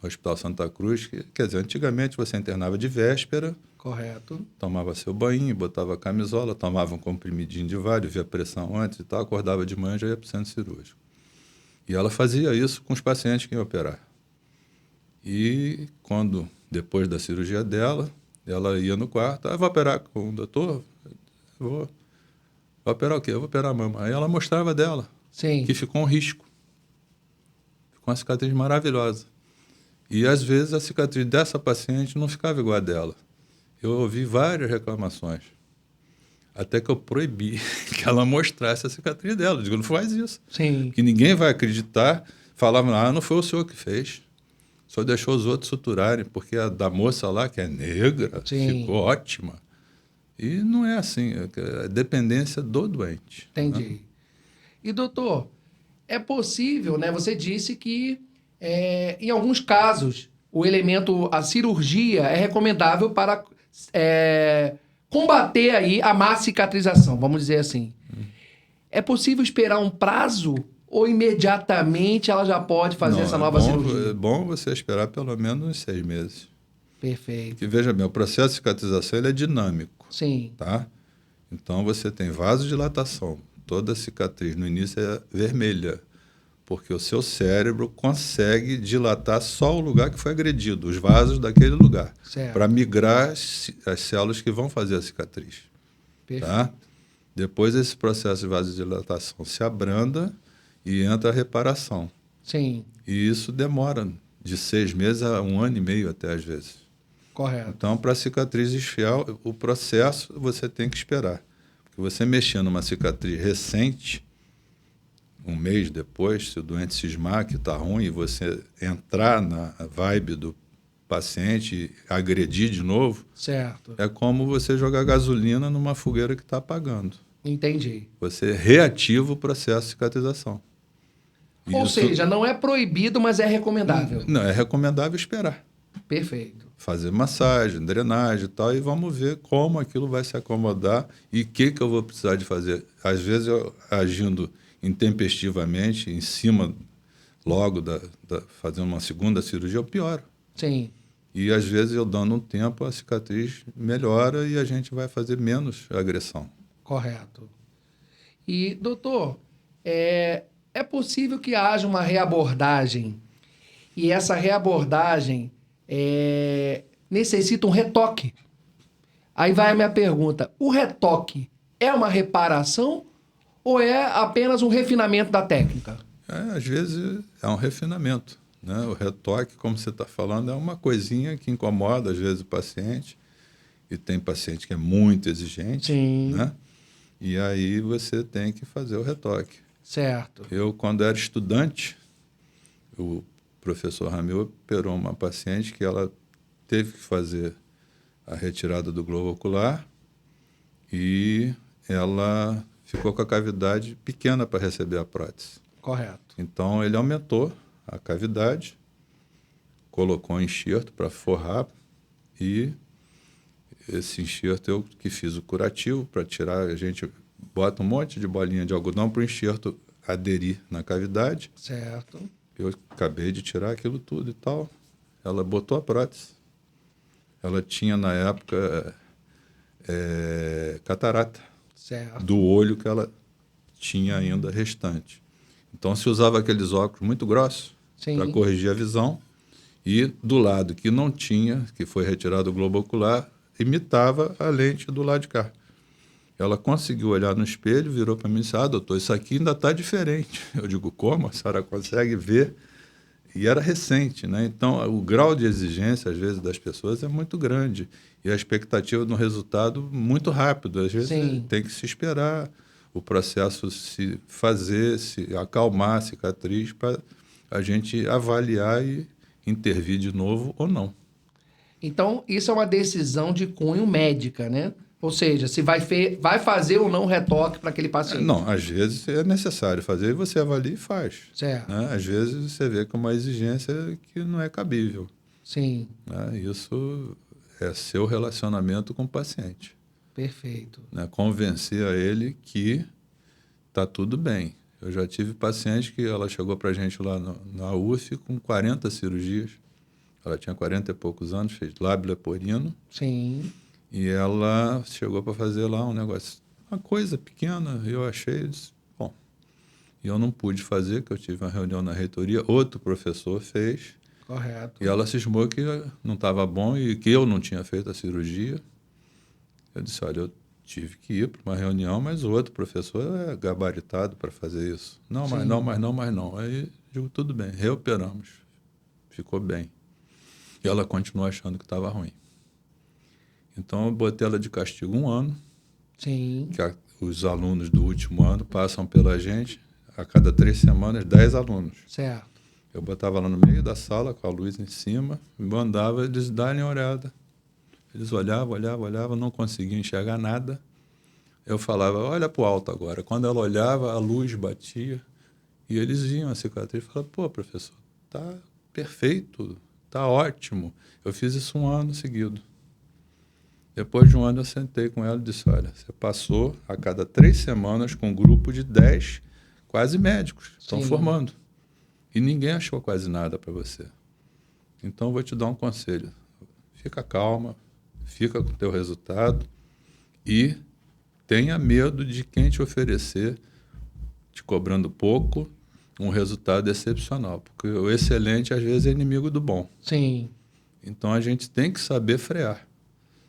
no Hospital Santa Cruz, quer dizer, antigamente você internava de véspera, Correto. tomava seu banho, botava a camisola, tomava um comprimidinho de vário, via pressão antes e tal, acordava de manhã e já ia para o centro cirúrgico. E ela fazia isso com os pacientes que iam operar. E quando, depois da cirurgia dela, ela ia no quarto, vou operar com o doutor? Vou operar o quê? Eu vou operar a mama. Aí ela mostrava dela, Sim. que ficou um risco. Ficou uma cicatriz maravilhosa. E às vezes a cicatriz dessa paciente não ficava igual a dela. Eu ouvi várias reclamações. Até que eu proibi que ela mostrasse a cicatriz dela. Eu digo, não faz isso. Sim. Que ninguém vai acreditar. Falava, não foi o senhor que fez. Só deixou os outros suturarem, porque a da moça lá, que é negra, Sim. ficou ótima. E não é assim, é dependência do doente. Entendi. Né? E, doutor, é possível, né? Você disse que, em alguns casos, a cirurgia é recomendável para combater aí a má cicatrização, vamos dizer assim. É possível esperar um prazo ou imediatamente ela já pode fazer essa nova cirurgia? É bom você esperar pelo menos uns 6 meses. Perfeito. Porque, veja bem, o processo de cicatrização ele é dinâmico. Sim. Tá? Então, você tem vasodilatação. Toda cicatriz no início é vermelha, porque o seu cérebro consegue dilatar só o lugar que foi agredido, os vasos daquele lugar, para migrar as células que vão fazer a cicatriz. Perfeito. Tá? Depois, esse processo de vasodilatação se abranda e entra a reparação. Sim. E isso demora de 6 meses a 1 ano e meio até às vezes. Correto. Então, para a cicatriz esfriar, o processo você tem que esperar. Porque você mexer numa cicatriz recente, um mês depois, se o doente cismar que está ruim e você entrar na vibe do paciente e agredir de novo, Certo. é como você jogar gasolina numa fogueira que está apagando. Entendi. Você reativa o processo de cicatrização. Ou Isso- seja, não é proibido, mas é recomendável. Não, é recomendável esperar. Perfeito. Fazer massagem, drenagem e tal, e vamos ver como aquilo vai se acomodar e o que eu vou precisar de fazer. Às vezes, eu agindo intempestivamente, em cima, logo, fazendo uma segunda cirurgia, eu pioro. Sim. E, às vezes, eu dando um tempo, a cicatriz melhora e a gente vai fazer menos agressão. Correto. E, doutor, é possível que haja uma reabordagem e essa reabordagem necessita um retoque. Aí vai a minha pergunta: o retoque é uma reparação ou é apenas um refinamento da técnica? Às vezes, é um refinamento, né? O retoque, como você está falando, é uma coisinha que incomoda, às vezes, o paciente. E tem paciente que é muito exigente, Sim. né? E aí você tem que fazer o retoque. Certo. Eu, quando era estudante, o professor Ramil operou uma paciente que ela teve que fazer a retirada do globo ocular e ela ficou com a cavidade pequena para receber a prótese. Correto. Então, ele aumentou a cavidade, colocou um enxerto para forrar e esse enxerto eu que fiz o curativo para tirar, a gente bota um monte de bolinha de algodão para o enxerto aderir na cavidade. Certo. Eu acabei de tirar aquilo tudo e tal. Ela botou a prótese. Ela tinha, na época, catarata Certo. do olho que ela tinha ainda restante. Então, se usava aqueles óculos muito grossos para Sim. corrigir a visão. E do lado que não tinha, que foi retirado o globo ocular, imitava a lente do lado de cá. Ela conseguiu olhar no espelho, virou para mim e disse: doutor, isso aqui ainda está diferente. Eu digo: como? A senhora consegue ver? E era recente, né? Então, o grau de exigência, às vezes, das pessoas é muito grande. E a expectativa no resultado muito rápido. Às vezes, Sim. tem que se esperar o processo se fazer, se acalmar a cicatriz para a gente avaliar e intervir de novo ou não. Então, isso é uma decisão de cunho médica, né? Ou seja, se vai fazer ou não retoque para aquele paciente. Não, às vezes é necessário fazer e você avalia e faz. Certo. Né? Às vezes você vê que é uma exigência que não é cabível. Sim. Né? Isso é seu relacionamento com o paciente. Perfeito. Né? Convencer a ele que está tudo bem. Eu já tive paciente que ela chegou para a gente lá na UF com 40 cirurgias. Ela tinha 40 e poucos anos, fez lábio leporino. Sim. E ela chegou para fazer lá um negócio, uma coisa pequena, eu achei, disse, bom, e eu não pude fazer, porque eu tive uma reunião na reitoria, outro professor fez, Correto. e ela cismou que não estava bom e que eu não tinha feito a cirurgia. Eu disse: olha, eu tive que ir para uma reunião, mas o outro professor é gabaritado para fazer isso. Não, Sim. mas não, mas não, mas não. Aí, digo, tudo bem, reoperamos, ficou bem. E ela continuou achando que estava ruim. Então, eu botei ela de castigo 1 ano, Sim. que os alunos do último ano passam pela gente, a cada 3 semanas, 10 alunos. Certo. Eu botava ela no meio da sala, com a luz em cima, e mandava eles darem uma olhada. Eles olhavam, não conseguiam enxergar nada. Eu falava: olha para o alto agora. Quando ela olhava, a luz batia, e eles viam a cicatriz e falavam: pô, professor, tá perfeito, tá ótimo. Eu fiz isso 1 ano seguido. Depois de 1 ano, eu sentei com ela e disse: olha, você passou a cada 3 semanas com um grupo de 10 quase médicos, estão Sim. formando. E ninguém achou quase nada para você. Então, eu vou te dar um conselho. Fica calma, fica com o teu resultado e tenha medo de quem te oferecer, te cobrando pouco, um resultado excepcional. Porque o excelente, às vezes, é inimigo do bom. Sim. Então, a gente tem que saber frear.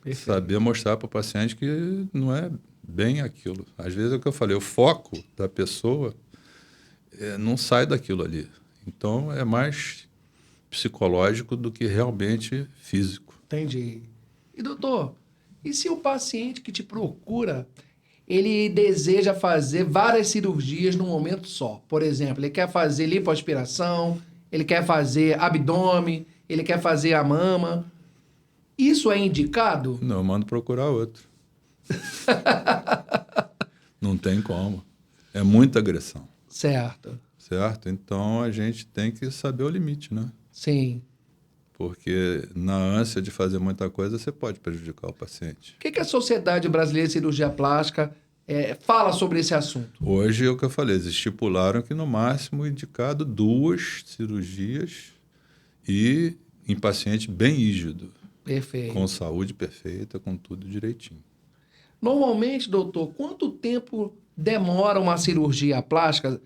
Perfeito. Saber mostrar para o paciente que não é bem aquilo. Às vezes é o que eu falei, o foco da pessoa não sai daquilo ali. Então, é mais psicológico do que realmente físico. Entendi. E doutor, e se o paciente que te procura, ele deseja fazer várias cirurgias num momento só? Por exemplo, ele quer fazer lipoaspiração, ele quer fazer abdômen, ele quer fazer a mama. Isso é indicado? Não, eu mando procurar outro. Não tem como. É muita agressão, Certo. certo? Então, a gente tem que saber o limite, né? Sim. Porque na ânsia de fazer muita coisa, você pode prejudicar o paciente. O que a Sociedade Brasileira de Cirurgia Plástica fala sobre esse assunto? Hoje é o que eu falei, eles estipularam que no máximo indicado 2 cirurgias e em paciente bem rígido, Perfeito. com saúde perfeita, com tudo direitinho. Normalmente, doutor, quanto tempo demora uma cirurgia plástica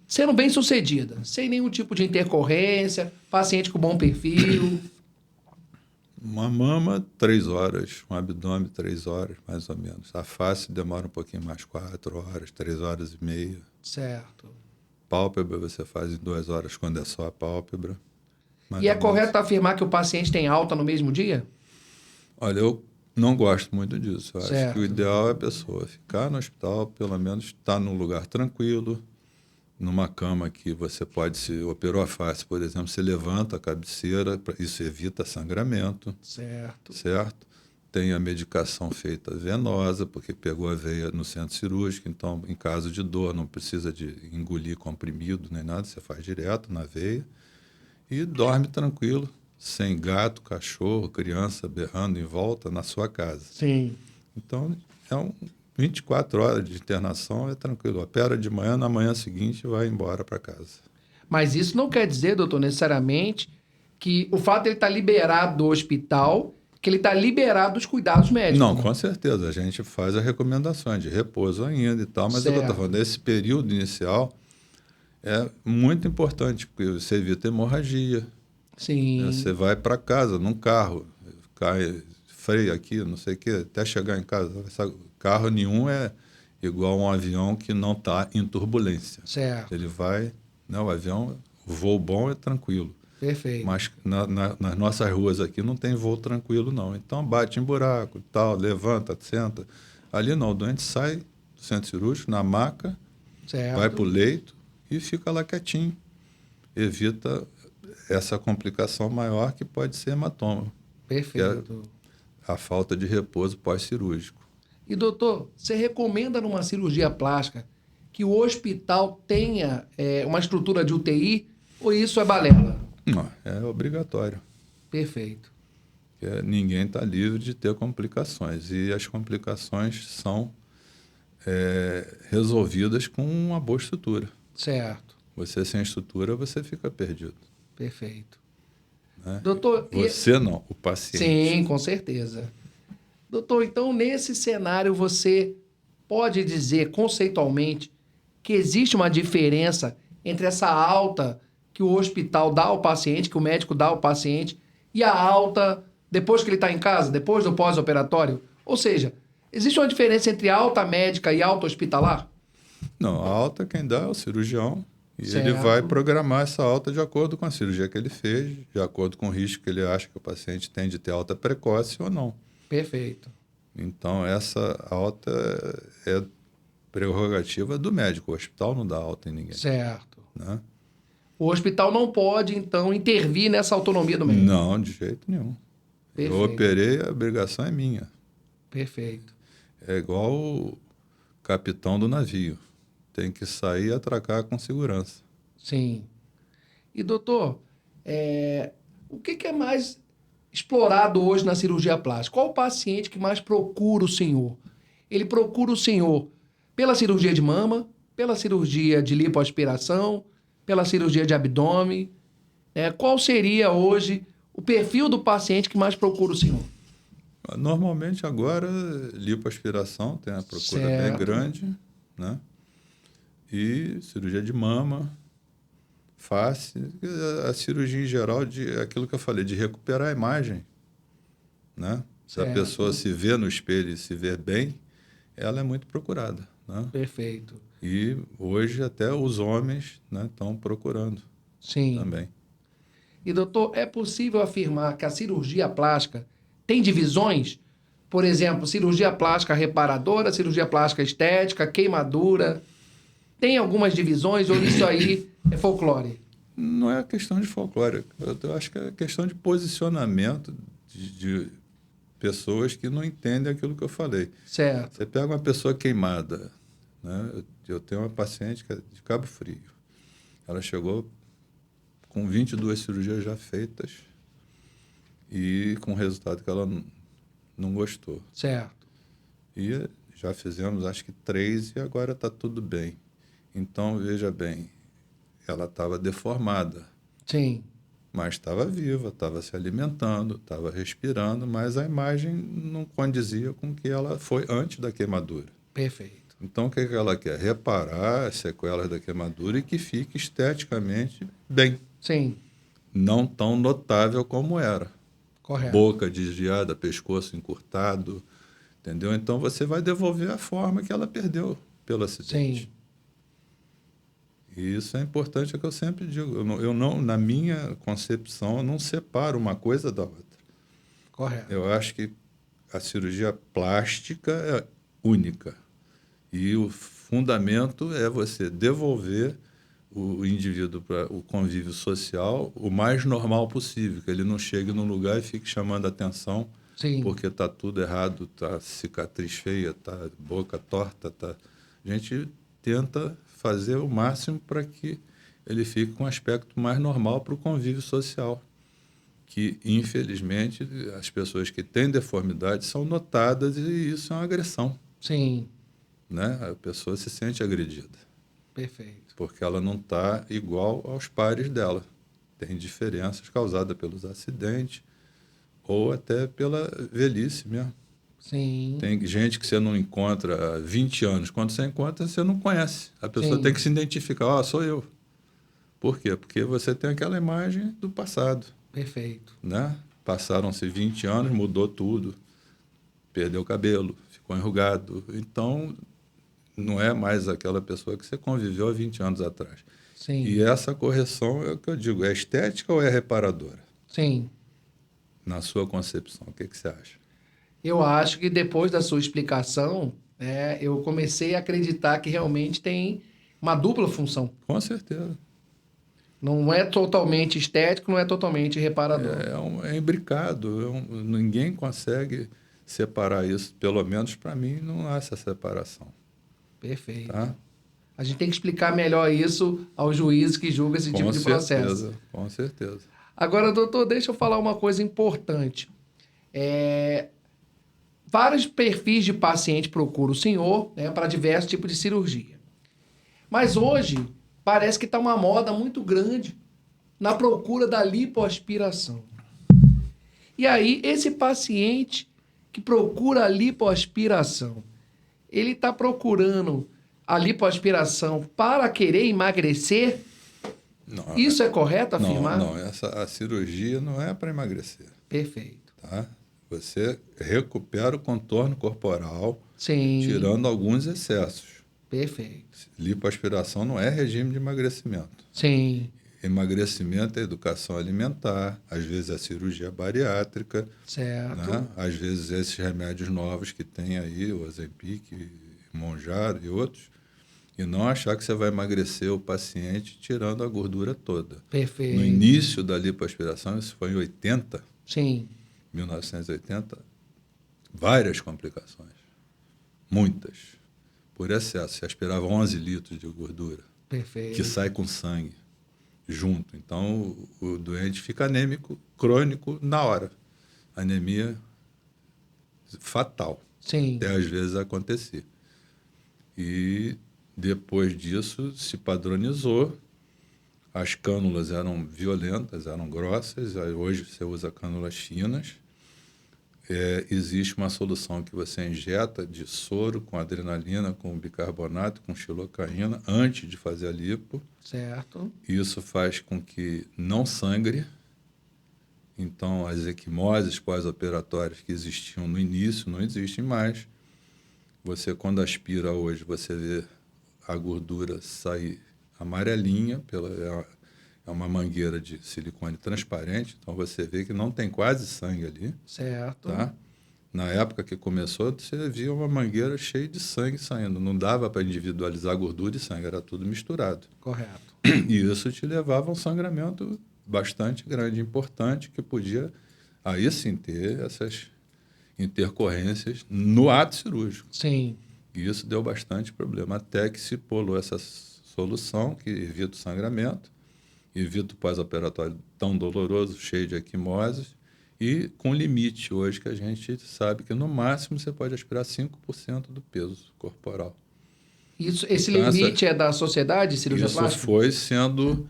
sendo bem sucedida, sem nenhum tipo de intercorrência, paciente com bom perfil? Uma mama, 3 horas. Um abdômen, 3 horas, mais ou menos. A face demora um pouquinho mais, 4 horas, 3 horas e meia. Certo. Pálpebra você faz em 2 horas, quando é só a pálpebra. E é correto afirmar que o paciente tem alta no mesmo dia? Olha, eu não gosto muito disso. Eu acho Certo. que o ideal é a pessoa ficar no hospital, pelo menos estar num lugar tranquilo, numa cama que você pode, se operou a face, por exemplo, você levanta a cabeceira, isso evita sangramento, Certo. certo? Tem a medicação feita venosa, porque pegou a veia no centro cirúrgico, então, em caso de dor, não precisa de engolir comprimido nem nada, você faz direto na veia e dorme tranquilo, sem gato, cachorro, criança berrando em volta na sua casa. Sim. Então, 24 horas de internação é tranquilo. Opera de manhã, na manhã seguinte vai embora para casa. Mas isso não quer dizer, doutor, necessariamente que o fato de ele estar liberado do hospital, que ele está liberado dos cuidados médicos. Não, né? com certeza. A gente faz as recomendações de repouso ainda e tal, mas é o que eu estou falando. Esse período inicial é muito importante, porque você evita hemorragia. Sim. Você vai para casa, num carro, cai freio aqui, não sei o quê, até chegar em casa. Carro nenhum é igual a um avião que não está em turbulência. Certo. Ele vai, né, o avião, o voo bom é tranquilo. Perfeito. Mas nas nossas ruas aqui não tem voo tranquilo, não. Então bate em buraco, tal, levanta, senta. Ali não, o doente sai do centro cirúrgico, na maca, Certo. vai para o leito e fica lá quietinho. Evita essa complicação maior que pode ser hematoma. Perfeito. Que é a falta de repouso pós-cirúrgico. E, doutor, você recomenda numa cirurgia plástica que o hospital tenha uma estrutura de UTI ou isso é balela? Não, é obrigatório. Perfeito. Ninguém está livre de ter complicações. E as complicações são resolvidas com uma boa estrutura. Certo. Você sem estrutura, você fica perdido. Perfeito. Né? Doutor... Você não, o paciente. Sim, com certeza. Doutor, então, nesse cenário, você pode dizer conceitualmente que existe uma diferença entre essa alta que o hospital dá ao paciente, que o médico dá ao paciente, e a alta depois que ele está em casa, depois do pós-operatório? Ou seja, existe uma diferença entre alta médica e alta hospitalar? Não, a alta quem dá é o cirurgião. E Certo. ele vai programar essa alta de acordo com a cirurgia que ele fez, de acordo com o risco que ele acha que o paciente tem de ter alta precoce ou não. Perfeito. Então, essa alta é prerrogativa do médico. O hospital não dá alta em ninguém. Certo. Né? O hospital não pode, então, intervir nessa autonomia do médico? Não, de jeito nenhum. Perfeito. Eu operei, a obrigação é minha. Perfeito. É igual o capitão do navio. Tem que sair e atracar com segurança. Sim. E, doutor, o que é mais explorado hoje na cirurgia plástica? Qual o paciente que mais procura o senhor? Ele procura o senhor pela cirurgia de mama, pela cirurgia de lipoaspiração, pela cirurgia de abdômen? Qual seria hoje o perfil do paciente que mais procura o senhor? Normalmente agora, lipoaspiração tem a procura bem grande, né? E cirurgia de mama, face, a cirurgia em geral, aquilo que eu falei, de recuperar a imagem, né? Se a pessoa se vê no espelho e se vê bem, ela é muito procurada, né? Perfeito. E hoje até os homens, né, estão procurando. Sim. Também. E, doutor, é possível afirmar que a cirurgia plástica tem divisões? Por exemplo, cirurgia plástica reparadora, cirurgia plástica estética, queimadura. Tem algumas divisões ou isso aí é folclore? Não é questão de folclore. Eu acho que é questão de posicionamento de pessoas que não entendem aquilo que eu falei. Certo. Você pega uma pessoa queimada, né? Eu tenho uma paciente que é de Cabo Frio. Ela chegou com 22 cirurgias já feitas e com resultado que ela não gostou. Certo. E já fizemos, acho que 3 e agora está tudo bem. Então, veja bem, ela estava deformada, Sim. mas estava viva, estava se alimentando, estava respirando, mas a imagem não condizia com o que ela foi antes da queimadura. Perfeito. Então, o que ela quer? Reparar as sequelas da queimadura e que fique esteticamente bem. Sim. Não tão notável como era. Correto. Boca desviada, pescoço encurtado, entendeu? Então, você vai devolver a forma que ela perdeu pelo acidente. Sim. E isso é importante, é o que eu sempre digo. Eu não, na minha concepção, eu não separo uma coisa da outra. Correto. Eu acho que a cirurgia plástica é única. E o fundamento é você devolver o indivíduo para o convívio social o mais normal possível, que ele não chegue num lugar e fique chamando a atenção Sim. porque está tudo errado, está cicatriz feia, está boca torta. A gente tenta fazer o máximo para que ele fique com um aspecto mais normal para o convívio social, que, infelizmente, as pessoas que têm deformidade são notadas e isso é uma agressão. Sim. Né? A pessoa se sente agredida, Perfeito. porque ela não está igual aos pares dela. Tem diferenças causadas pelos acidentes ou até pela velhice mesmo. Sim. Tem gente que você não encontra há 20 anos. Quando você encontra, você não conhece. A pessoa Sim. tem que se identificar. Sou eu. Por quê? Porque você tem aquela imagem do passado. Perfeito. Né? Passaram-se 20 anos, mudou tudo. Perdeu o cabelo, ficou enrugado. Então, não é mais aquela pessoa que você conviveu há 20 anos atrás. Sim. E essa correção é o que eu digo, é estética ou é reparadora? Sim. Na sua concepção, o que você acha? Eu acho que depois da sua explicação, eu comecei a acreditar que realmente tem uma dupla função. Com certeza. Não é totalmente estético, não é totalmente reparador. É imbricado. Ninguém consegue separar isso. Pelo menos para mim não há essa separação. Perfeito. Tá? A gente tem que explicar melhor isso aos juízes que julgam esse tipo de processo. Com certeza. Agora, doutor, deixa eu falar uma coisa importante. Vários perfis de paciente procuram o senhor, para diversos tipos de cirurgia. Mas hoje parece que está uma moda muito grande na procura da lipoaspiração. E aí, esse paciente que procura a lipoaspiração, ele está procurando a lipoaspiração para querer emagrecer? Não, Isso é correto afirmar? Não, a cirurgia não é para emagrecer. Perfeito. Tá? Você recupera o contorno corporal, Sim. tirando alguns excessos. Perfeito. Lipoaspiração não é regime de emagrecimento. Sim. Emagrecimento é educação alimentar, às vezes é cirurgia bariátrica. Certo. Né? Às vezes esses remédios novos que tem aí, o Ozempic, Mounjaro e outros, e não achar que você vai emagrecer o paciente tirando a gordura toda. Perfeito. No início da lipoaspiração, isso foi em 80, Sim. 1980, várias complicações, muitas, por excesso. Você aspirava 11 litros de gordura, Perfeito. que sai com sangue junto. Então, o doente fica anêmico, crônico, na hora. Anemia fatal. Sim. Até às vezes acontecer. E depois disso se padronizou, as cânulas eram violentas, eram grossas, hoje você usa cânulas finas. Existe uma solução que você injeta de soro com adrenalina, com bicarbonato, com xilocaína, antes de fazer a lipo. Certo. Isso faz com que não sangre. Então, as equimoses pós-operatórias que existiam no início não existem mais. Você, quando aspira hoje, você vê a gordura sair amarelinha, É uma mangueira de silicone transparente, então você vê que não tem quase sangue ali, Certo. tá? Na época que começou, você via uma mangueira cheia de sangue saindo. Não dava para individualizar gordura e sangue, era tudo misturado. Correto. E isso te levava a um sangramento bastante grande, importante, que podia, aí sim, ter essas intercorrências no ato cirúrgico. Sim. E isso deu bastante problema, até que se pulou essa solução, que evita o sangramento, evita o pós-operatório tão doloroso, cheio de equimoses, e com limite hoje que a gente sabe que no máximo você pode aspirar 5% do peso corporal. Esse Então, limite é da Sociedade de Cirurgia isso Plástica? foi sendo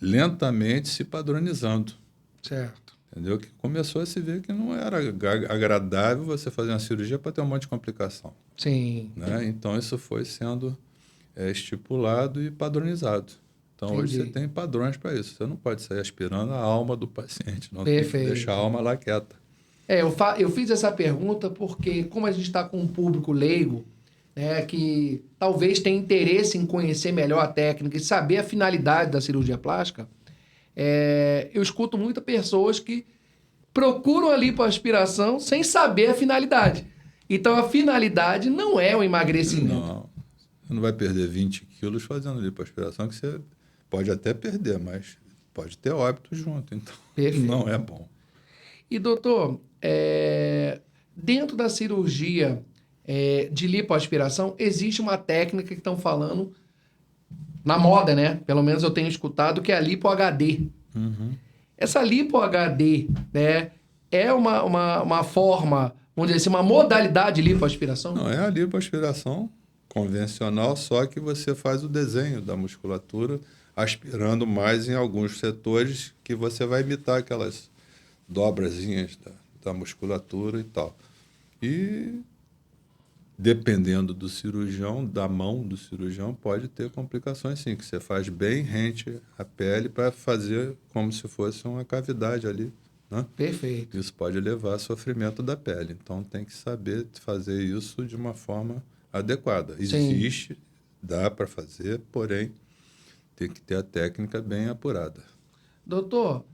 lentamente se padronizando. Certo. Entendeu? Que começou a se ver que não era agradável você fazer uma cirurgia para ter um monte de complicação. Sim. Né? Então, isso foi sendo estipulado e padronizado. Então, hoje você Entendi. tem padrões para isso. Você não pode sair aspirando a alma do paciente, não. Tem que Perfeito. deixar a alma lá quieta. Eu fiz essa pergunta porque, como a gente está com um público leigo, né, que talvez tenha interesse em conhecer melhor a técnica e saber a finalidade da cirurgia plástica, eu escuto muitas pessoas que procuram a lipoaspiração sem saber a finalidade. Então, a finalidade não é o emagrecimento. Não, você não vai perder 20 quilos fazendo lipoaspiração, que você pode até perder, mas pode ter óbito junto. Então, Perfeito. não é bom. E, doutor, dentro da cirurgia de lipoaspiração, existe uma técnica que estão falando na moda, né? Pelo menos eu tenho escutado, que é a lipo HD. Uhum. Essa lipo HD, né, é uma forma, vamos dizer assim, uma modalidade de lipoaspiração? Não, é a lipoaspiração convencional, só que você faz o desenho da musculatura, aspirando mais em alguns setores que você vai imitar aquelas dobrazinhas da musculatura e tal. E dependendo do cirurgião, da mão do cirurgião, pode ter complicações sim, que você faz bem rente à pele para fazer como se fosse uma cavidade ali, né? Perfeito. Isso pode levar a sofrimento da pele. Então tem que saber fazer isso de uma forma adequada. Sim. Existe, dá para fazer, porém tem que ter a técnica bem apurada. Doutor,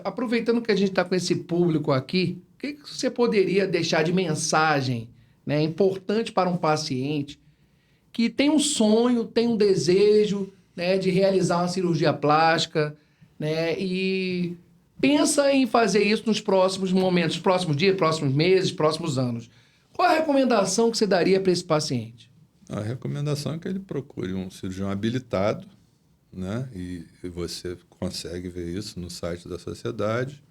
aproveitando que a gente está com esse público aqui, o que você poderia deixar de mensagem, né, importante para um paciente que tem um sonho, tem um desejo, né, de realizar uma cirurgia plástica, né, e pensa em fazer isso nos próximos momentos, próximos dias, próximos meses, próximos anos? Qual a recomendação que você daria para esse paciente? A recomendação é que ele procure um cirurgião habilitado, né? E você consegue ver isso no site da sociedade,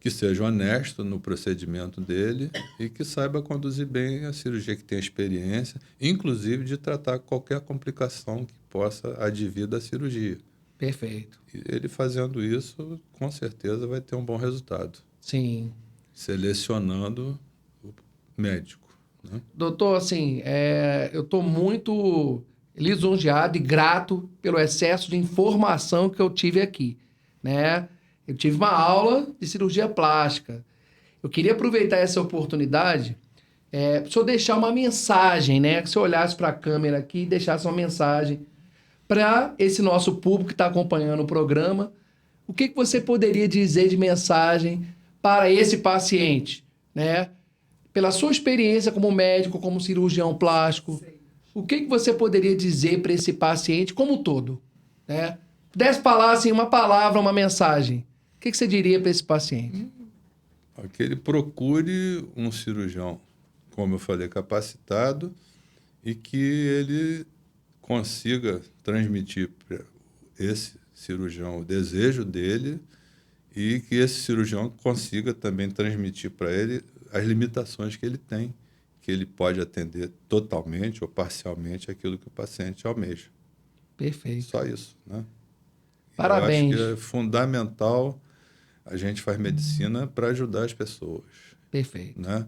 que seja honesto no procedimento dele e que saiba conduzir bem a cirurgia, que tenha experiência, inclusive de tratar qualquer complicação que possa advir da cirurgia. Perfeito. E ele fazendo isso, com certeza vai ter um bom resultado. Sim. Selecionando o médico, né? Doutor, assim, eu estou muito lisonjeado e grato pelo excesso de informação que eu tive aqui, né? Eu tive uma aula de cirurgia plástica. Eu queria aproveitar essa oportunidade para o senhor deixar uma mensagem, né? Que o senhor olhasse para a câmera aqui e deixasse uma mensagem para esse nosso público que está acompanhando o programa. O que você poderia dizer de mensagem para esse paciente, né? Pela sua experiência como médico, como cirurgião plástico, o que você poderia dizer para esse paciente como um todo, né? Pudesse falar assim, uma palavra, uma mensagem, o que você diria para esse paciente? Que ele procure um cirurgião, como eu falei, capacitado e que ele consiga transmitir para esse cirurgião o desejo dele e que esse cirurgião consiga também transmitir para ele as limitações que ele tem, que ele pode atender totalmente ou parcialmente aquilo que o paciente almeja. Perfeito. Só isso, né? Parabéns. Eu acho que é fundamental a gente faz medicina para ajudar as pessoas, Perfeito. né?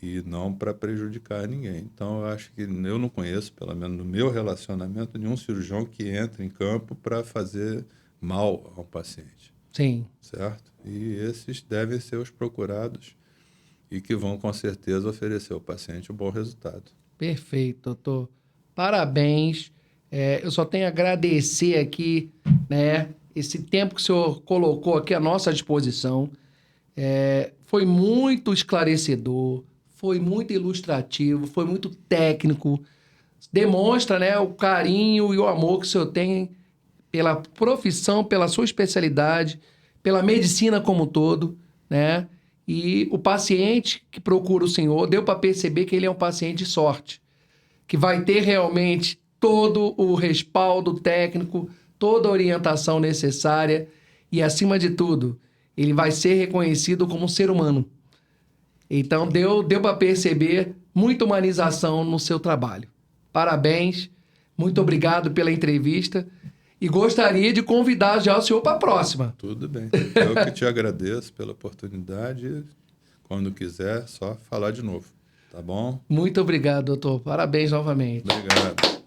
E não para prejudicar ninguém. Então, eu acho que eu não conheço, pelo menos no meu relacionamento, nenhum cirurgião que entre em campo para fazer mal ao paciente. Sim. Certo? E esses devem ser os procurados e que vão, com certeza, oferecer ao paciente um bom resultado. Perfeito, doutor. Parabéns. Eu só tenho a agradecer aqui, né, esse tempo que o senhor colocou aqui à nossa disposição. Foi muito esclarecedor, foi muito ilustrativo, foi muito técnico. Demonstra, né, o carinho e o amor que o senhor tem pela profissão, pela sua especialidade, pela medicina como um todo, né? E o paciente que procura o senhor, deu para perceber que ele é um paciente de sorte, que vai ter realmente todo o respaldo técnico, toda a orientação necessária e, acima de tudo, ele vai ser reconhecido como um ser humano. Então, deu para perceber muita humanização no seu trabalho. Parabéns, muito obrigado pela entrevista e gostaria de convidar já o senhor para a próxima. Tudo bem. Eu que te agradeço pela oportunidade. Quando quiser, só falar de novo. Tá bom? Muito obrigado, doutor. Parabéns novamente. Obrigado.